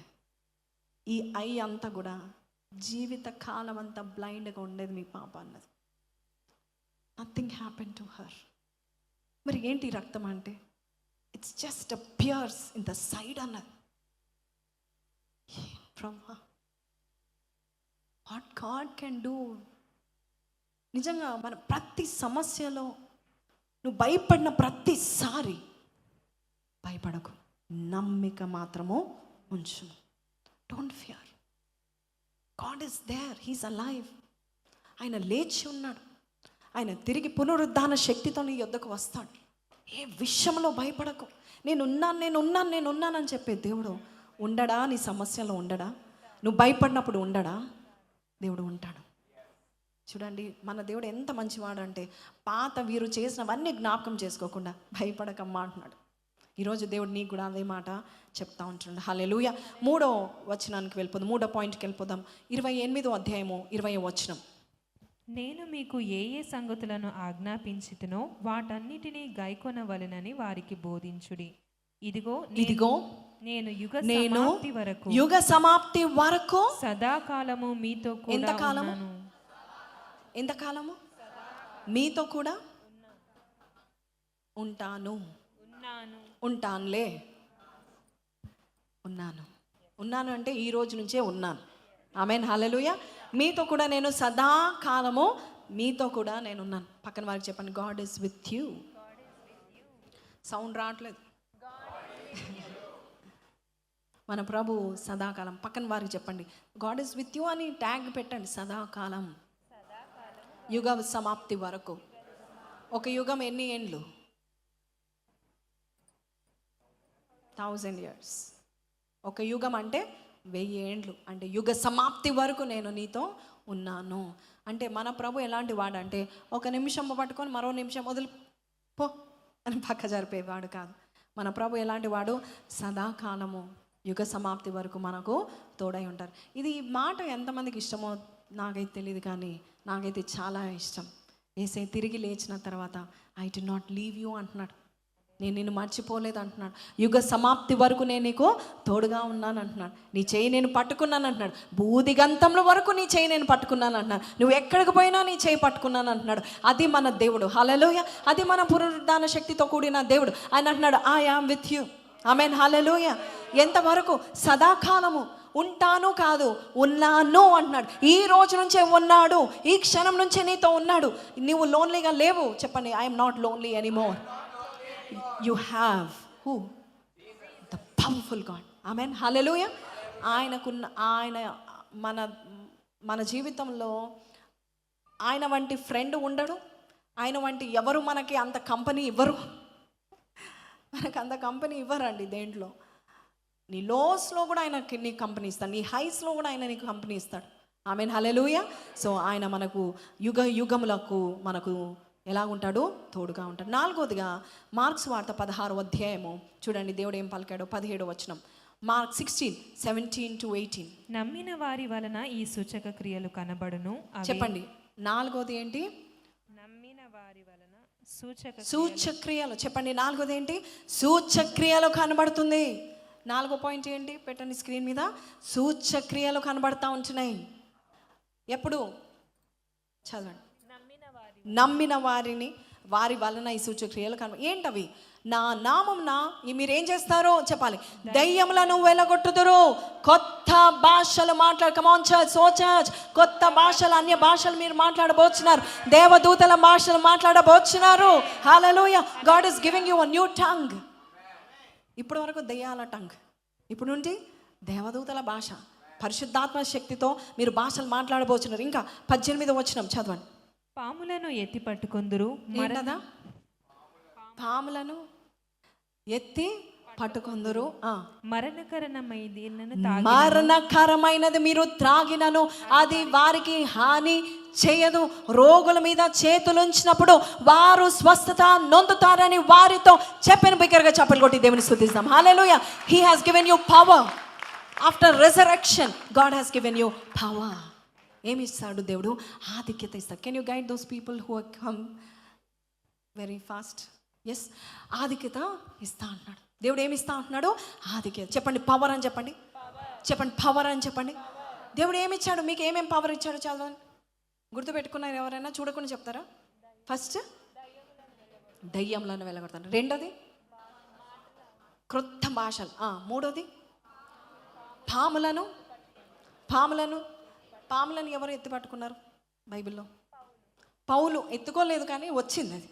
Speaker 1: ఈ ఐ అంతా కూడా జీవిత కాలం అంతా బ్లైండ్గా ఉండేది మీ పాప అన్నది. Nothing happen to her. మరి ఏంటి రక్తం అంటే? It's just appears in the side అన్నది. What God can do. నిజంగా మన ప్రతి సమస్యలో నువ్వు భయపడిన ప్రతిసారి భయపడకు, నమ్మిక మాత్రము ఉంచు. Don't fear. God is there, he's alive. ఆయన లేచి ఉన్నాడు. ఆయన తిరిగి పునరుద్ధాన శక్తితో నీ యొద్దకు వస్తాడు. ఏ విషయంలో భయపడకు. నేనున్నానని చెప్పే దేవుడు ఉండడా? నీ సమస్యలో ఉండడా? నువ్వు భయపడినప్పుడు ఉండడా? దేవుడు ఉంటాడు. చూడండి, మన దేవుడు ఎంత మంచివాడు అంటే పాత వీరు చేసినవన్నీ జ్ఞాపకం చేసుకోకుండా భయపడకమ్మా అంటున్నాడు. ఈరోజు దేవుడు నీకు కూడా అదే మాట చెప్తా ఉంటున్నాడు. హల్లెలూయా. 3వ వచనానికి వెళ్ళిపోదాం, 3వ పాయింట్కి వెళ్ళిపోదాం. 28వ అధ్యాయము 20వ వచనం.
Speaker 2: నేను మీకు ఏ ఏ సంగతులను ఆజ్ఞాపించితినో వాటన్నిటినీ గైకొనవలెనని వారికి బోధించుడి. ఇదిగో నేను యుగ సమాప్తి వరకు
Speaker 1: సదాకాలము
Speaker 2: మీతో కూడా ఉన్నాను.
Speaker 1: ఎంతకాలము? మీతో కూడా ఉంటాను. ఉంటానులే. ఉన్నాను అంటే ఈ రోజు నుంచే ఉన్నాను. ఆమేన్, హల్లెలూయా. మీతో కూడా నేను సదాకాలము మీతో కూడా నేను ఉన్నాను. పక్కన వారికి చెప్పండి, God is with you. Sound రావట్లేదు. మన ప్రభు సదాకాలం. పక్కన వారికి చెప్పండి, గాడ్ ఈజ్ విత్ యూ అని ట్యాగ్ పెట్టండి. సదాకాలం, యుగ సమాప్తి వరకు. ఒక యుగం ఎన్ని ఏండ్లు? 1000 years. ఒక యుగం అంటే 1000 ఏండ్లు. అంటే యుగ సమాప్తి వరకు నేను నీతో ఉన్నాను. అంటే మన ప్రభు ఎలాంటి వాడు అంటే ఒక నిమిషం పట్టుకొని మరో నిమిషం వదిలి పో అని పక్క జరిపేవాడు కాదు. మన ప్రభు ఎలాంటి వాడు? సదాకాలము యుగ సమాప్తి వరకు మనకు తోడై ఉంటారు. ఇది ఈ మాట ఎంతమందికి ఇష్టమో నాకైతే తెలియదు, కానీ నాకైతే చాలా ఇష్టం. యేసయ్య తిరిగి లేచిన తర్వాత I did not leave you అంటున్నాడు. నేను నిన్ను మర్చిపోలేదు అంటున్నాడు. యుగ సమాప్తి వరకు నేను నీకు తోడుగా ఉన్నాను అంటున్నాడు. నీ చేయి నేను పట్టుకున్నాను అంటున్నాడు. భూదిగంతముల వరకు నీ చేయి నేను పట్టుకున్నాను అంటున్నాడు. నువ్వు ఎక్కడికి పోయినా నీ చేయి పట్టుకున్నాను అంటున్నాడు. అది మన దేవుడు. హల్లెలూయా. అది మన పునరుద్ధాన శక్తితో కూడిన దేవుడు. ఆయన అంటున్నాడు, ఐ యామ్ విత్ యూ. ఆమేన్, హల్లెలూయా. ఎంతవరకు? సదాకాలము. ఉంటాను కాదు, ఉన్నాను అంటున్నాడు. ఈ రోజు నుంచే ఉన్నాడు, ఈ క్షణం నుంచే నీతో ఉన్నాడు. నువ్వు లోన్లీగా లేవు. చెప్పండి, I'm not lonely anymore. You have who? The powerful God. Amen. Hallelujah. ఆయన మన జీవితంలో ఆయన వంటి ఫ్రెండ్ ఉండడు. ఆయన వంటి ఎవరు మనకి అంత కంపెనీ ఇవ్వరు. మనకు అంత కంపెనీ ఇవ్వరండి దేంట్లో. నీ లోస్లో కూడా ఆయన నీకు కంపెనీ ఇస్తాడు, నీ హైస్లో కూడా ఆయన నీకు కంపెనీ ఇస్తాడు. ఆమేన్, హల్లెలూయా. సో ఆయన మనకు యుగ యుగములకు మనకు ఎలా ఉంటాడు? తోడుగా ఉంటాడు. 4వదిగా మార్క్స్ వార్త 16వ అధ్యాయము చూడండి, దేవుడు ఏం పలికాడో. 17వ వచనం, మార్క్ 16:17-18.
Speaker 2: నమ్మిన వారి వలన ఈ సూచక క్రియలు కనబడును.
Speaker 1: చెప్పండి, 4వది ఏంటి?
Speaker 2: నమ్మిన వారి వలన
Speaker 1: సూచక్రియలు. చెప్పండి, 4వది ఏంటి? సూచక్రియలు కనబడుతుంది. 4వ పాయింట్ ఏంటి? పెట్టండి స్క్రీన్ మీద. సూచక్రియలు కనబడతా ఉంటున్నాయి. ఎప్పుడు? చదవండి. నమ్మిన వారిని వారి వలన ఈ సూచక్రియలు ఏంటవి? నా నామమున మీరేం చేస్తారో చెప్పాలి. దయ్యములను వెళ్ళగొట్టుదురు, కొత్త భాషలు కమాన్ చర్చ్, సో చర్చ్, కొత్త భాషలు, అన్య భాషలు మీరు మాట్లాడబోతున్నారు. దేవదూతల భాషలు మాట్లాడబోతున్నారు. Hallelujah. God is giving you a new tongue. ఇప్పటి వరకు దయ్యాల టంగ్, ఇప్పుడు నుండి దేవదూతల భాష, పరిశుద్ధాత్మ శక్తితో మీరు భాషలు మాట్లాడబోతున్నారు. ఇంకా 18వ వచనం చదవండి.
Speaker 2: పాములను ఎత్తి పట్టుకొందురు.
Speaker 1: పాములను ఎత్తి పట్టుకొందురు. మరణకరమైనది మీరు త్రాగినను అది వారికి హాని చేయదు. రోగుల మీద చేతులుంచినప్పుడు వారు స్వస్థత నొందుతారని వారితో చెప్పిన బిగ్గరగా చప్పలు కొట్టి దేవుని స్తుతిస్తాం. Hallelujah. He has given you power. After resurrection God has given you power. ఏమి ఇస్తాడు దేవుడు? ఆధిక్యత ఇస్తాడు. Can you guide those people who come very fast? Yes, ఆధిక్యత ఇస్తా అంటున్నాడు దేవుడు. ఏమి ఇస్తా అంటున్నాడు? ఆధిక్యత. చెప్పండి, పవర్ అని చెప్పండి. చెప్పండి, పవర్ అని చెప్పండి. దేవుడు ఏమి ఇచ్చాడు? మీకు ఏమేమి పవర్ ఇచ్చాడు? చదవండి. గుర్తుపెట్టుకున్నారు ఎవరైనా? చూడకుండా చెప్తారా? ఫస్ట్ దయ్యంలను వెళ్ళగొడతాను. 2వది క్రొత్త భాషలు. 3వది పాములను ఎవరు ఎత్తి పట్టుకున్నారు బైబిల్లో? పౌలు ఎత్తుకోలేదు, కానీ వచ్చింది. అది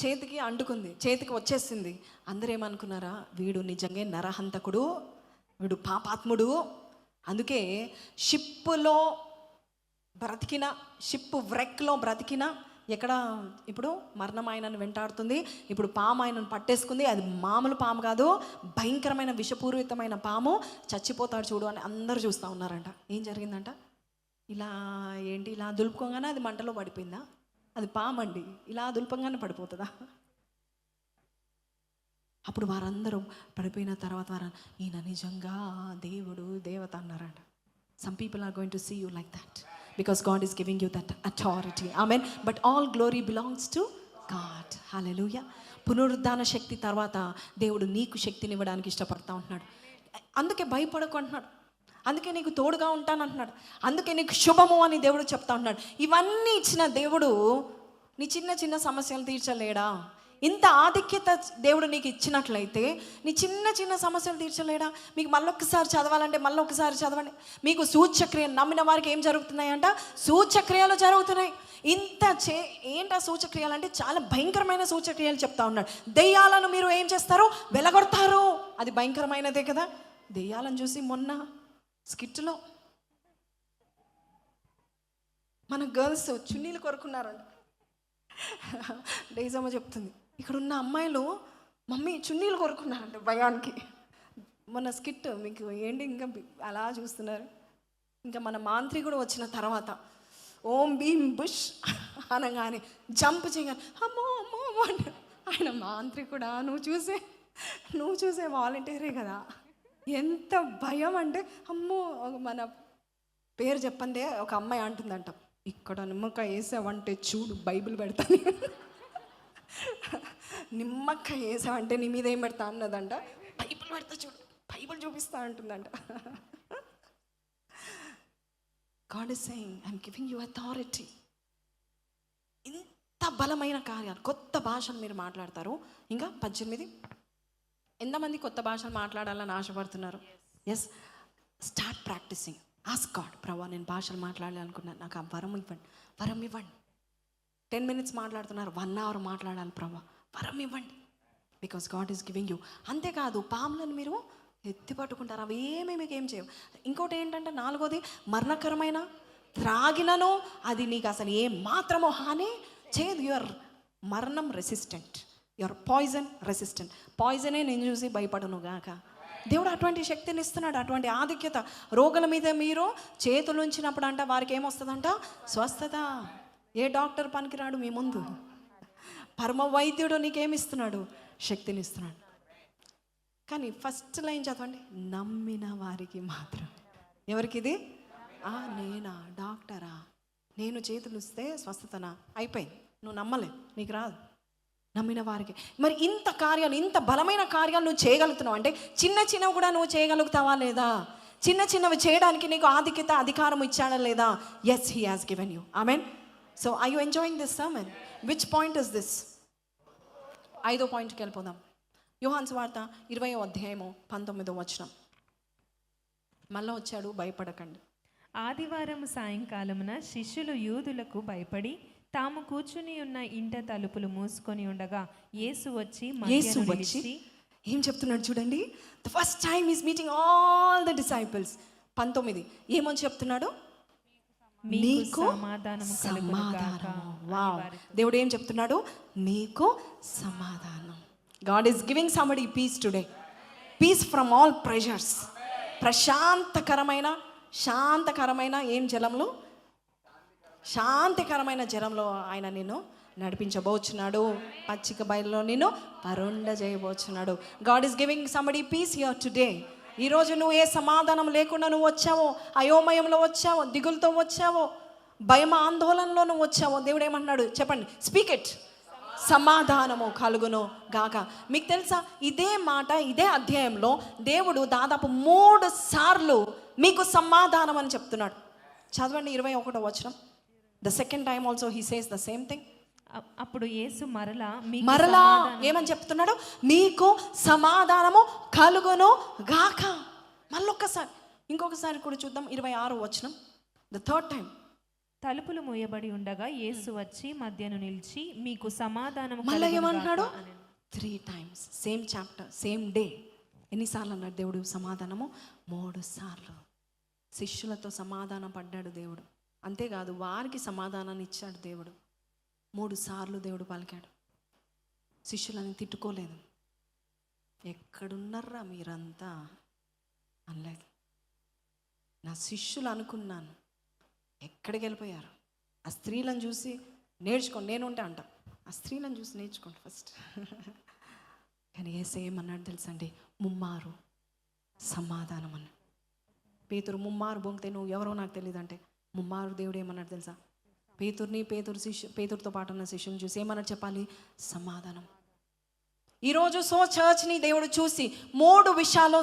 Speaker 1: చేతికి అంటుకుంది, చేతికి వచ్చేసింది. అందరూ ఏమనుకున్నారా? వీడు నిజంగా నరహంతకుడు, వీడు పాపాత్ముడు. అందుకే షిప్పులో బ్రతికిన, షిప్ వ్రెక్లో బ్రతికిన, ఎక్కడ ఇప్పుడు మరణం ఆయనను వెంటాడుతుంది. ఇప్పుడు పాము ఆయనను పట్టేసుకుంది. అది మామూలు పాము కాదు, భయంకరమైన విషపూరితమైన పాము. చచ్చిపోతాడు చూడు అని అందరూ చూస్తూ ఉన్నారంట. ఏం జరిగిందంట? ఇలా ఏంటి, ఇలా దులుపుకోగానే అది మంటలో పడిపోయిందా? అది పాము అండి. ఇలా దులుపంగానే పడిపోతుందా? అప్పుడు వారందరూ పడిపోయిన తర్వాత ఈయన నిజంగా దేవుడు, దేవత అన్నారంట. Some people are going to see you like that because God is giving you that authority. Amen. But all glory belongs to God. Hallelujah. పునరుద్ధాన శక్తి తర్వాత దేవుడు నీకు శక్తిని ఇవ్వడానికి ఇష్టపడతా ఉంటున్నాడు. అందుకే భయపడకు అంటున్నాడు. అందుకే నీకు తోడుగా ఉంటాను అంటున్నాడు. అందుకే నీకు శుభము అని దేవుడు చెప్తా ఉన్నాడు. ఇవన్నీ ఇచ్చిన దేవుడు నీ చిన్న చిన్న సమస్యలు తీర్చలేడా? ఇంత ఆధిక్యత దేవుడు నీకు ఇచ్చినట్లయితే నీ చిన్న చిన్న సమస్యలు తీర్చలేడా? మీకు మళ్ళొక్కసారి చదవాలంటే మళ్ళొక్కసారి చదవండి. మీకు సూచక్రియ నమ్మిన వారికి ఏం జరుగుతున్నాయంట? సూచక్రియలు జరుగుతున్నాయి. ఏంటా సూచక్రియలు అంటే చాలా భయంకరమైన సూచక్రియలు చెప్తా ఉన్నాడు. దెయ్యాలను మీరు ఏం చేస్తారు? వెలగొడతారు. అది భయంకరమైనదే కదా. దెయ్యాలను చూసి మొన్న స్కిట్లో మన గర్ల్స్ చున్నీలు కొరుకున్నారంట. డైజమ్మ చెప్తుంది, ఇక్కడ ఉన్న అమ్మాయిలు మమ్మీ చున్నీలు కొరుకున్నారంట భయానికి. మన స్కిట్ మీకు ఏంటి ఇంకా అలా చూస్తున్నారు. ఇంకా మన మాంత్రికుడు వచ్చిన తర్వాత ఓం భీమ్ బుష్ అనగానే జంప్ చేయగానే అమ్మో అమ్మో అమ్మో అంటే ఆయన మాంత్రికుడా, నువ్వు చూసే వాలంటీరే కదా. ఎంత భయం అంటే అమ్మో. మన పేరు చెప్పందే ఒక అమ్మాయి అంటుందంట, ఇక్కడ నిమ్మకాయ వేసావంటే చూడు బైబిల్ పెడతాను. నిమ్మకాయ వేసావంటే నీ మీద ఏం పెడతా అన్నదంట. బైబిల్ పెడతా చూడు, బైబిల్ చూపిస్తా అంటుందంట. God is saying, I'm giving you authority. ఇంత బలమైన కార్యాలు. కొత్త భాషలు మీరు మాట్లాడతారు. ఇంకా 18, ఎంతమంది కొత్త భాషలు మాట్లాడాలని ఆశపడుతున్నారు? Yes, start practising. Ask God, ప్రభా నేను భాషలు మాట్లాడాలి అనుకున్నాను, నాకు ఆ వరం ఇవ్వండి. 10 minutes మాట్లాడుతున్నారు, 1 hour మాట్లాడాలి ప్రభా, వరం ఇవ్వండి. Because God is giving you. అంతేకాదు పాములను మీరు ఎత్తి పట్టుకుంటారు, అవి ఏమీ మీకు ఏం చేయవు. ఇంకోటి ఏంటంటే 4వది, మరణకరమైన త్రాగినను అది నీకు అసలు ఏ మాత్రమో హాని చేయదు. యువర్ మరణం రెసిస్టెంట్, యువర్ పాయిజన్ రెసిస్టెంట్. పాయిజనే నేను చూసి భయపడను గాక. దేవుడు అటువంటి శక్తిని ఇస్తున్నాడు, అటువంటి ఆధిక్యత. రోగుల మీద మీరు చేతులు ఉంచినప్పుడు అంట వారికి ఏమొస్తుందంట? స్వస్థత. ఏ డాక్టర్ పనికిరాడు మీ ముందు. పరమ వైద్యుడు నీకేమిస్తున్నాడు? శక్తిని ఇస్తున్నాడు. కానీ ఫస్ట్ లైన్ చదవండి, నమ్మిన వారికి మాత్రం. ఎవరికి ఇది? నేనా డాక్టరా? నేను చేతులు ఇస్తే స్వస్థతనా? అయిపోయింది, నువ్వు నమ్మలేదు, నీకు రాదు. నమ్మిన వారికి. మరి ఇంత కార్యాలు, ఇంత బలమైన కార్యాలు నువ్వు చేయగలుగుతున్నావు అంటే చిన్న చిన్నవి కూడా నువ్వు చేయగలుగుతావా లేదా? చిన్న చిన్నవి చేయడానికి నీకు ఆధిక్యత, అధికారం ఇచ్చాడా లేదా? Yes, he has given you. Amen. So are you enjoying this sermon? Which point is this? 5వ పాయింట్కి వెళ్ళిపోదాం. యోహాను సువార్త 20వ అధ్యాయము 19వ వచనం. మళ్ళా వచ్చాడు, భయపడకండి.
Speaker 2: ఆదివారం సాయంకాలమున శిష్యులు యూదులకు భయపడి తాము కూర్చుని ఉన్న ఇంట తలుపులు మూసుకొని ఉండగా యేసు వచ్చి
Speaker 1: ఏం చెప్తున్నాడు చూడండి. The first time is meeting all the disciples. 19 ఏమని చెప్తున్నాడు? మీకు సమాధానము. వావ్, దేవుడు ఏం చెప్తున్నాడు? మీకు సమాధానం. God is giving somebody peace today. Peace from all pressures. శాంతకరమైన ఏం జలంలో? శాంతికరమైన జలంలో ఆయన నిన్ను నడిపించబోచున్నాడు. పచ్చిక బయలులో నిన్ను పరుండ చేయబోచున్నాడు. God is giving somebody peace here today. ఈరోజు నువ్వు ఏ సమాధానం లేకుండా నువ్వు వచ్చావో, అయోమయంలో వచ్చావో, దిగులతో వచ్చావో, భయం ఆందోళనలో నువ్వు వచ్చావో, దేవుడు ఏమంటున్నాడు చెప్పండి? Speak it. సమాధానము కలుగును గాక. మీకు తెలుసా, ఇదే మాట ఇదే అధ్యాయంలో దేవుడు దాదాపు 3 సార్లు మీకు సమాధానం అని చెప్తున్నాడు. చదవండి 21వ వచనం. The second time also he says the same thing.
Speaker 2: అప్పుడు యేసు మరలా
Speaker 1: ఏమని చెప్తున్నాడు? మీకు సమాధానము కలుగును గాక. మళ్ళొక్కసారి ఇంకొకసారి కూడా చూద్దాం. 26వ వచనం. The third time.
Speaker 2: తలుపులు మూయబడి ఉండగా యేసు వచ్చి మధ్యను నిలిచి మీకు సమాధానము.
Speaker 1: మళ్ళీ ఏమంటున్నాడు? 3 times. Same chapter, same day. ఎన్నిసార్లు అన్నాడు దేవుడు సమాధానము? 3 సార్లు. శిష్యులతో సమాధానం పడ్డాడు దేవుడు. అంతేకాదు వారికి సమాధానాన్ని ఇచ్చాడు దేవుడు. 3 సార్లు దేవుడు పలికాడు. శిష్యులని తిట్టుకోలేదు. ఎక్కడున్నారా మీరంతా అనలేదు. నా శిష్యులు అనుకున్నాను, ఎక్కడికి వెళ్ళిపోయారు? ఆ స్త్రీలను చూసి నేర్చుకోండి. నేను ఉంటే అంట, ఆ స్త్రీలను చూసి నేర్చుకోండి ఫస్ట్. కానీ యేసయ్య ఏమన్నాడు తెలుసండి? ముమ్మారు సమాధానం అన్నాడు. పేతురు ముమ్మారు బొంగితే నువ్వు ఎవరో నాకు తెలియదు అంటే, ముమ్మారు దేవుడు ఏమన్నాడు తెలుసా? పేతురుతో పాటు ఉన్న శిష్యుని చూసి ఏమన్నాడు చెప్పాలి? సమాధానం. ఈరోజు చర్చ్ని దేవుడు చూసి 3 విషయాల్లో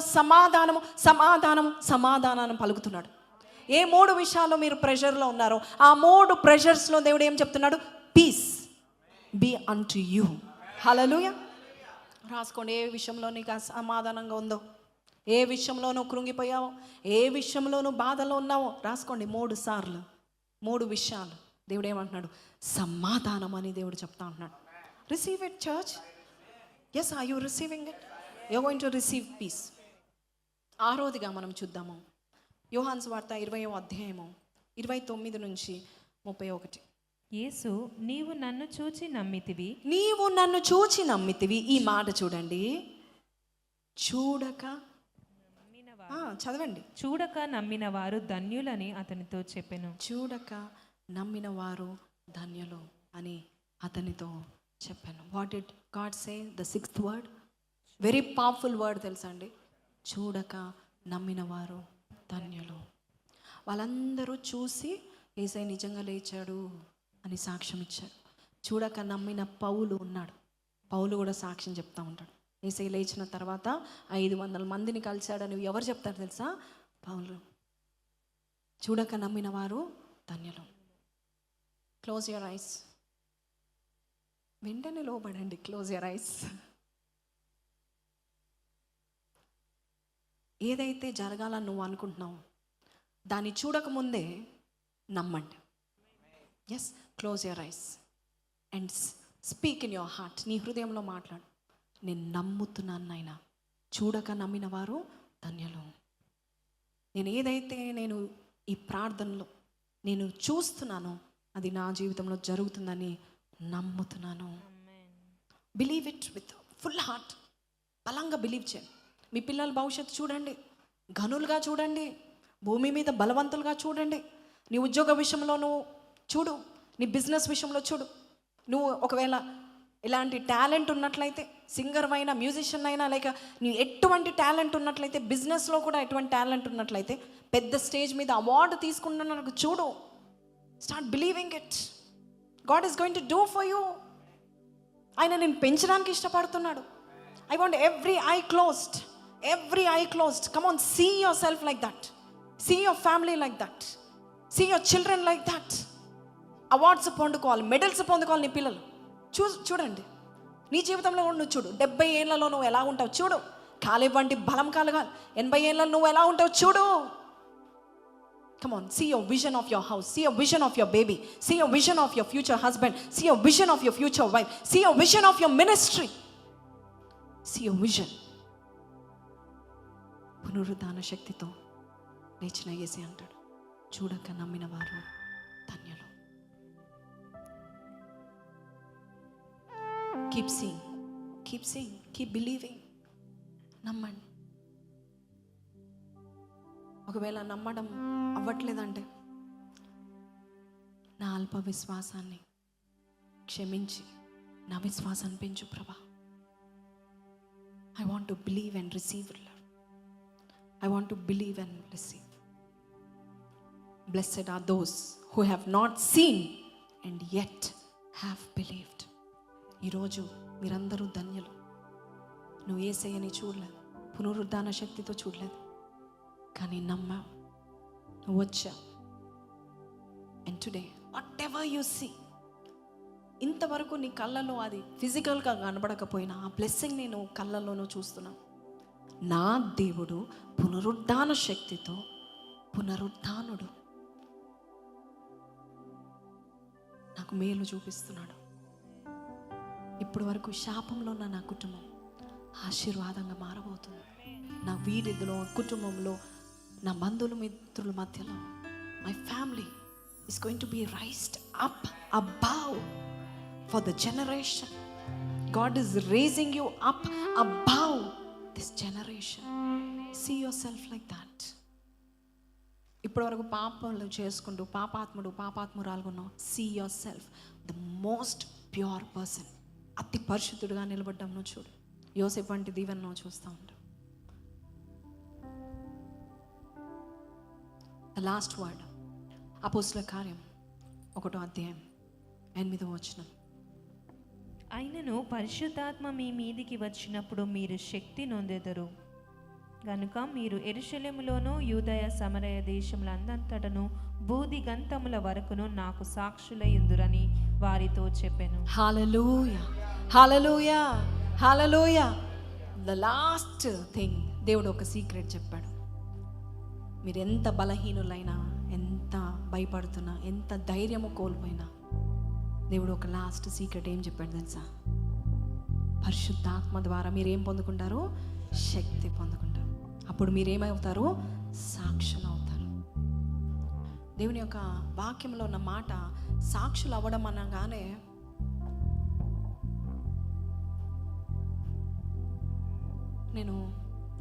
Speaker 1: సమాధానం పలుకుతున్నాడు. ఏ 3 విషయాల్లో మీరు ప్రెషర్లో ఉన్నారో ఆ 3 ప్రెషర్స్లో దేవుడు ఏం చెప్తున్నాడు? Peace be unto you. Hallelujah. రాసుకోండి. ఏ విషయంలో నీకు అసమాధానంగా ఉందో, ఏ విషయంలో నువ్వు కృంగిపోయావో, ఏ విషయంలో నువ్వు బాధలో ఉన్నావో రాసుకోండి. 3 సార్లు 3 విషయాలు దేవుడు ఏమంటున్నాడు? సమాధానం అని దేవుడు చెప్తా ఉంటున్నాడు. Receive it church. Yes, are you receiving it? You going to receive peace. 6వదిగా మనం చూద్దాము. యోహాను సువార్త 20వ అధ్యాయము 29 నుంచి 31.
Speaker 2: యేసు, నీవు నన్ను చూచి నమ్మితివి. ఈ మాట చూడండి. చదవండి. చూడక నమ్మిన వారు ధన్యులని అతనితో చెప్పెను.
Speaker 1: చూడక నమ్మిన వారు ధన్యులు అని అతనితో చెప్పాను. What did God say? The 6th word, very powerful word తెలుసా అండి? చూడక నమ్మిన వారు ధన్యులు. వాళ్ళందరూ చూసి యేసయ్య నిజంగా లేచాడు అని సాక్ష్యం ఇచ్చారు. చూడక నమ్మిన పౌలు ఉన్నాడు. పౌలు కూడా సాక్ష్యం చెప్తా ఉంటాడు. యేసయ్య లేచిన తర్వాత 500 మందిని కలిశాడని ఎవరు చెప్తారు తెలుసా? పౌలు. చూడక నమ్మిన వారు ధన్యులు. Close your ice. వెంటనే లోబడండి. Close your ice. ఏదైతే జరగాలని నువ్వు అనుకుంటున్నావు దాన్ని చూడకముందే నమ్మండి. Yes, close your eyes and speak in your heart. నీ హృదయంలో మాట్లాడు. నేను నమ్ముతున్నాను నాయనా, చూడక నమ్మిన వారు ధన్యులు. నేను ఈ ప్రార్థనలో నేను చూస్తున్నాను, అది నా జీవితంలో జరుగుతుందని నమ్ముతున్నాను. Believe it with full heart. బలంగా బిలీవ్ చేయండి. మీ పిల్లల భవిష్యత్తు చూడండి, ఘనులుగా చూడండి, భూమి మీద బలవంతులుగా చూడండి. నీ ఉద్యోగ విషయంలో నువ్వు చూడు, నీ బిజినెస్ విషయంలో చూడు. నువ్వు ఒకవేళ ఇలాంటి టాలెంట్ ఉన్నట్లయితే, సింగర్ అయినా, మ్యూజిషియన్ అయినా, లేక నీ ఎటువంటి టాలెంట్ ఉన్నట్లయితే, బిజినెస్లో కూడా ఎటువంటి టాలెంట్ ఉన్నట్లయితే, పెద్ద స్టేజ్ మీద అవార్డు తీసుకుంటున్నాను చూడు. Start believing it. God is going to do for you. ఆయన నేను పెంచడానికి ఇష్టపడుతున్నాడు. I want every I closed. Come on, see yourself like that. See your family like that. See your children like that. Awards పొందుకోవాలి, medals పొందుకోవాలి నీ పిల్లలు. చూడండి. నీ జీవితంలో నువ్వు చూడు. 70 ఏళ్లలో నువ్వు ఎలా ఉంటావు చూడు. కాలివ్వండి, బలం కలగాలి. 80 ఏళ్ళలో నువ్వు ఎలా ఉంటావు చూడు. Come on, see your vision of your house. See your vision of your baby. See your vision of your future husband. See your vision of your future wife. See your vision of your ministry. See your vision. పునరుద్ధాన శక్తితో లేచిన యేసయ్య అంటాడు, చూడక నమ్మిన వారు ధన్యులు. Keep seeing, keep believing. నమ్మండి. ఒకవేళ నమ్మడం అవ్వట్లేదంటే నా అల్ప విశ్వాసాన్ని క్షమించి నా విశ్వాసాన్ని పెంచు ప్రభా. I want to believe and receive it, Lord. I want to believe and receive. Blessed are those who have not seen and yet have believed. ఈరోజు మీరందరూ ధన్యులు. నువ్వు యేసయ్యని చూడలేదు, పునరుద్ధాన శక్తితో చూడలేదు, కానీ నమ్మావు, నువ్వు వచ్చావు. And today, whatever you see, ఇంతవరకు నీ కళ్ళలో అది ఫిజికల్గా కనబడకపోయినా ఆ బ్లెస్సింగ్ నేను కళ్ళలోనూ చూస్తున్నాను. నా దేవుడు పునరుద్ధాన శక్తితో పునరుద్ధానుడు. నాకు మేలు చూపిస్తున్నాడు. ఇప్పటి వరకు శాపంలో ఉన్న నా కుటుంబం ఆశీర్వాదంగా మారబోతుంది. నా వీధిలో, కుటుంబంలో, నా బంధువుల మిత్రుల మధ్యలో my family is going to be raised up above for the generation. God is raising you up above this generation. See yourself like that. ఇప్పటివరకు పాపాలు చేసుకుంటూ పాపాత్మురాలుగా ఉన్నావు. See yourself the most pure person. అతి పరిశుద్ధుడుగా నిలబడ్డాం నువ్వు చూడు. యోసేపు వంటి దీవెన నువ్వు చూస్తూ ఉంటావు. The last word, అపోస్తలుల కార్యం 1వ అధ్యాయం 8వ వచనం.
Speaker 2: అయినను పరిశుద్ధాత్మ మీ మీదికి వచ్చినప్పుడు మీరు శక్తి నొందెదరు గనుక మీరు యెరూషలేములోను యూదయ సమరయ దేశములందంతటను బూది గంతముల వరకును నాకు సాక్షులయ్యుందురని వారితో చెప్పెను.
Speaker 1: హల్లెలూయా, హల్లెలూయా, హల్లెలూయా. ద లాస్ట్ థింగ్, దేవుడు ఒక సీక్రెట్ చెప్పాడు. మీరు ఎంత బలహీనులైనా, ఎంత భయపడుతున్నా, ఎంత ధైర్యము కోల్పోయినా, దేవుడు ఒక లాస్ట్ సీక్రెట్ ఏం చెప్పాడు తెలుసా? పరిశుద్ధాత్మ ద్వారా మీరు ఏం పొందుకుంటారు? శక్తి పొందుకుంటారు. అప్పుడు మీరేమవుతారు? సాక్షులు అవుతారు. దేవుని యొక్క వాక్యంలో ఉన్న మాట సాక్షులు అవ్వడం అనగానే నేను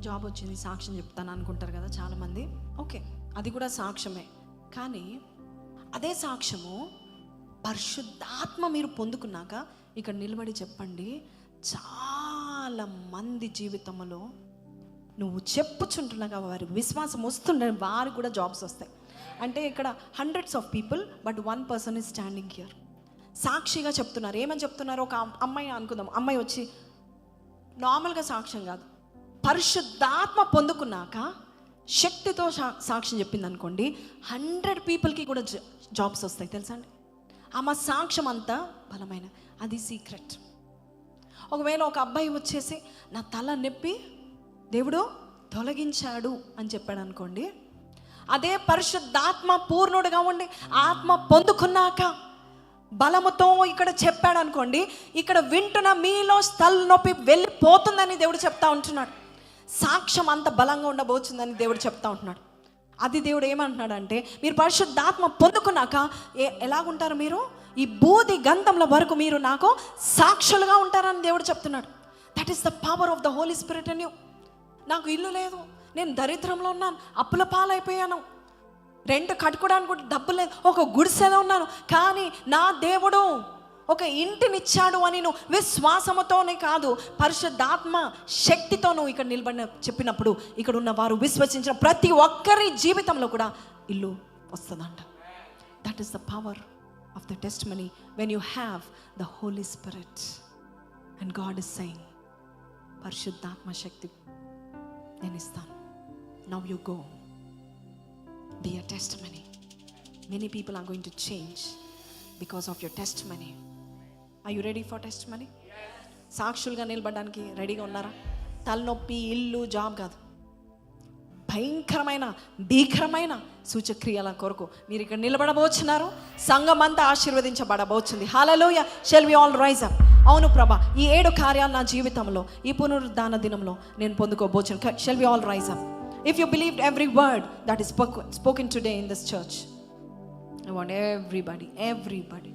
Speaker 1: జాబ్ వచ్చింది సాక్ష్యం చెప్తాను అనుకుంటారు కదా చాలామంది. ఓకే, అది కూడా సాక్ష్యమే. కానీ అదే సాక్ష్యము పరిశుద్ధాత్మ మీరు పొందుకున్నాక ఇక్కడ నిలబడి చెప్పండి, చాలా మంది జీవితంలో నువ్వు చెప్పుచుంటున్నాగా వారి విశ్వాసం వస్తుండే వారికి కూడా జాబ్స్ వస్తాయి. అంటే ఇక్కడ hundreds of people, but 1 person is standing here. సాక్షిగా చెప్తున్నారు. ఏమని చెప్తున్నారు? ఒక అమ్మాయి అనుకుందాం, అమ్మాయి వచ్చి నార్మల్గా సాక్ష్యం కాదు, పరిశుద్ధాత్మ పొందుకున్నాక శక్తితో సాక్ష్యం చెప్పింది అనుకోండి, 100 పీపుల్కి కూడా జాబ్స్ వస్తాయి. తెలుసా అండి? ఆమె సాక్ష్యం అంతా బలమైన, అది సీక్రెట్. ఒకవేళ ఒక అబ్బాయి వచ్చేసి నా తల నొప్పి దేవుడు తొలగించాడు అని చెప్పాడు అనుకోండి, అదే పరిశుద్ధాత్మ పూర్ణుడుగా ఉండి ఆత్మ పొందుకున్నాక బలముతో ఇక్కడ చెప్పాడు అనుకోండి, ఇక్కడ వింటున్న మీలో తలనొప్పి వెళ్ళిపోతుందని దేవుడు చెప్తా ఉంటున్నాడు. సాక్ష్యం అంత బలంగా ఉండబోతుందని దేవుడు చెప్తా ఉంటున్నాడు. అది దేవుడు ఏమంటున్నాడు అంటే, మీరు పరిశుద్ధాత్మ పొందుకున్నాక ఎలాగుంటారు? మీరు ఈ బూది గంధంల వరకు మీరు నాకు సాక్షులుగా ఉంటారని దేవుడు చెప్తున్నాడు. That is the power of the Holy Spirit in you. నాకు ఇల్లు లేదు, నేను దరిద్రంలో ఉన్నాను, అప్పుల పాలైపోయాను, రెంట్ కట్టుకోవడానికి కూడా డబ్బు లేదు, ఒక గుడిసెలో ఉన్నాను, కానీ నా దేవుడు ఒక ఇంటినిచ్చాడు అని నువ్వు విశ్వాసముతోనే కాదు, పరిశుద్ధాత్మ శక్తితో నువ్వు ఇక్కడ నిలబడిన చెప్పినప్పుడు ఇక్కడ ఉన్న వారు విశ్వసించిన ప్రతి ఒక్కరి జీవితంలో కూడా ఇల్లు వస్తుందంట. That is the power of the testimony when you have the Holy Spirit and God is saying, పరిశుద్ధాత్మ శక్తి నేను ఇస్తాను. Now you go, be a testimony. Many people are going to change because of your testimony. Are you ready for testimony? సాక్షులుగా నిలబడడానికి రెడీగా ఉన్నారా? తలనొప్పి, ఇల్లు, జాబ్ కాదు, భయంకరమైన భీకరమైన సూచక్రియల కొరకు మీరు ఇక్కడ నిలబడబోచున్నారు. సంఘం అంతా ఆశీర్వదించబడబోతుంది. Hallelujah. Shall we all rise up. అవును ప్రభా, ఈ 7 కార్యాలు నా జీవితంలో ఈ పునరుద్ధాన దినంలో నేను పొందుకోబోచును. Shall we all rise up. If you believed every word that is spoken today in this church, I want everybody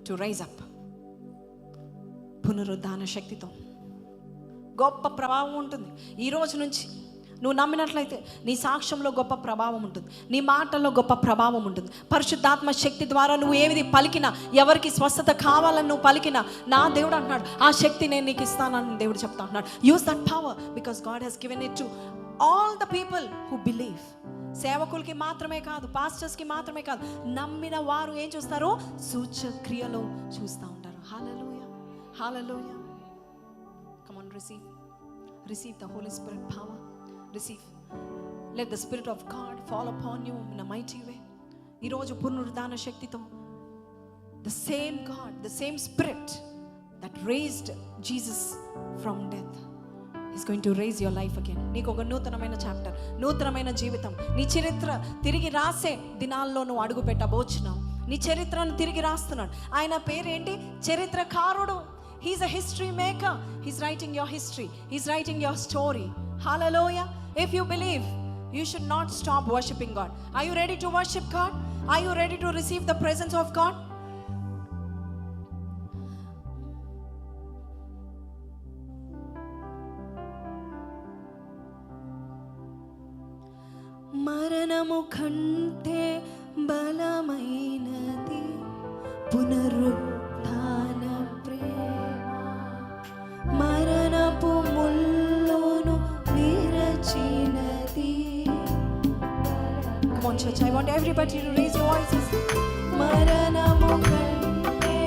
Speaker 1: to rise up. పునరుద్ధాన శక్తితో గొప్ప ప్రభావం ఉంటుంది. ఈ రోజు నుంచి నువ్వు నమ్మినట్లయితే నీ సాక్ష్యంలో గొప్ప ప్రభావం ఉంటుంది, నీ మాటల్లో గొప్ప ప్రభావం ఉంటుంది. పరిశుద్ధాత్మ శక్తి ద్వారా నువ్వు ఏది పలికినా, ఎవరికి స్వస్థత కావాలని నువ్వు పలికినా, నా దేవుడు అంటున్నాడు ఆ శక్తి నేను నీకు ఇస్తానని దేవుడు చెప్తా ఉంటున్నాడు. Use that power because God he's given it to all the people who believe. సేవకులకి మాత్రమే కాదు, పాస్టర్స్కి మాత్రమే కాదు, నమ్మిన వారు ఏం చూస్తారు? సూచక్రియలో చూస్తూ ఉంటారు. Hallelujah, hallelujah. Come on, receive the Holy Spirit power. Receive. Let the Spirit of God fall upon you in a mighty way. ఈ రోజు పునరుద్ధాన శక్తితో the same God, the same Spirit that raised Jesus from death is going to raise your life again. నీకు ఒక నూతనమైన chapter, నూతనమైన జీవితం, నీ చరిత్ర తిరిగి రాసే దినాల్లో నువ్వు అడుగు పెట్టబోచున్నావు. నీ చరిత్రను తిరిగి రాస్తున్నాడు. ఆయన పేరేంటి? చరిత్రకారుడు. He's a history maker. He's writing your history. He's writing your story. Hallelujah. If you believe, you should not stop worshiping God. Are you ready to worship God? Are you ready to receive the presence of God? మరణము కంటే బలమైనది పునరుత్థాన ప్రేమ, మరణపు ముల్లును విరచినది. Come on church, I want everybody to raise your voices. మరణము కంటే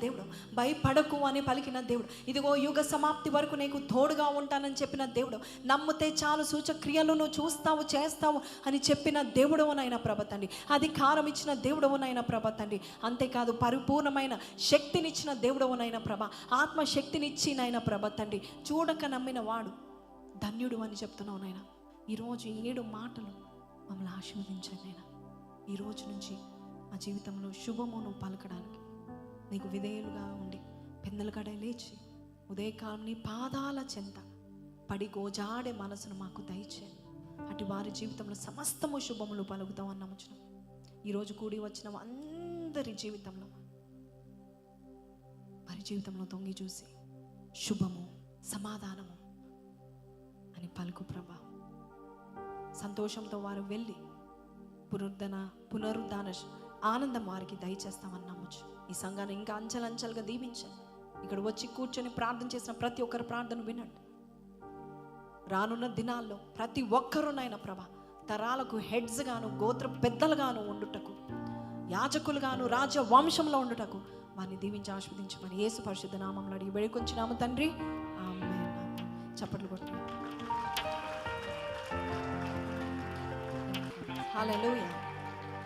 Speaker 1: దేవుడు, భయపడకు అని పలికిన దేవుడు, ఇదిగో యుగ సమాప్తి వరకు నీకు తోడుగా ఉంటానని చెప్పిన దేవుడు, నమ్మితే చాలు సూచక్రియలు నువ్వు చూస్తావు చేస్తావు అని చెప్పిన దేవుడవునైనా ప్రభ తండ్రి, అధికారం ఇచ్చిన దేవుడవునైనా ప్రభ తండ్రి, అంతేకాదు పరిపూర్ణమైన శక్తినిచ్చిన దేవుడవునైనా ప్రభ, ఆత్మశక్తినిచ్చి నాయన ప్రభ తండ్రి, చూడక నమ్మిన వాడు ధన్యుడు అని చెప్తున్నావు నాయన. ఈరోజు 7 మాటలు మమ్మల్ని ఆశీర్వదించండి నాయన. ఈరోజు నుంచి మా జీవితంలో శుభమును పలకడానికి నీకు విధేయులుగా ఉండి పెందల కడే లేచి ఉదయకాలం నీ పాదాల చెంత పడి గోజాడే మనసును మాకు దయచేయండి. అటు వారి జీవితంలో సమస్తము శుభములు పలుకుతాం అని నమ్ముచున్నాం. ఈరోజు కూడి వచ్చిన అందరి జీవితంలో వారి జీవితంలో తొంగి చూసి శుభము సమాధానము అని పలుకు ప్రభా. సంతోషంతో వారు వెళ్ళి పునరుద్ధాన ఆనందం వారికి దయచేస్తామని నమ్మచ్చు. ఈ సంఘాన్ని ఇంకా అంచెలంచెలుగా దీవించండి. ఇక్కడ వచ్చి కూర్చొని ప్రార్థన చేసిన ప్రతి ఒక్కరి ప్రార్థన వినండి. రానున్న దినాల్లో ప్రతి ఒక్కరునైనా ప్రభా తరాలకు హెడ్స్ గాను గోత్ర పెద్దలుగాను ఉండుటకు, యాజకులుగాను రాజ వంశంలో ఉండుటకు వారిని దీవించి ఆస్వాదించమని యేసు పరిశుద్ధ నామములో అడిగి వేడుకొంచున్నాము తండ్రి, ఆమేన్. చప్పట్లు కొట్టండి. హల్లెలూయా.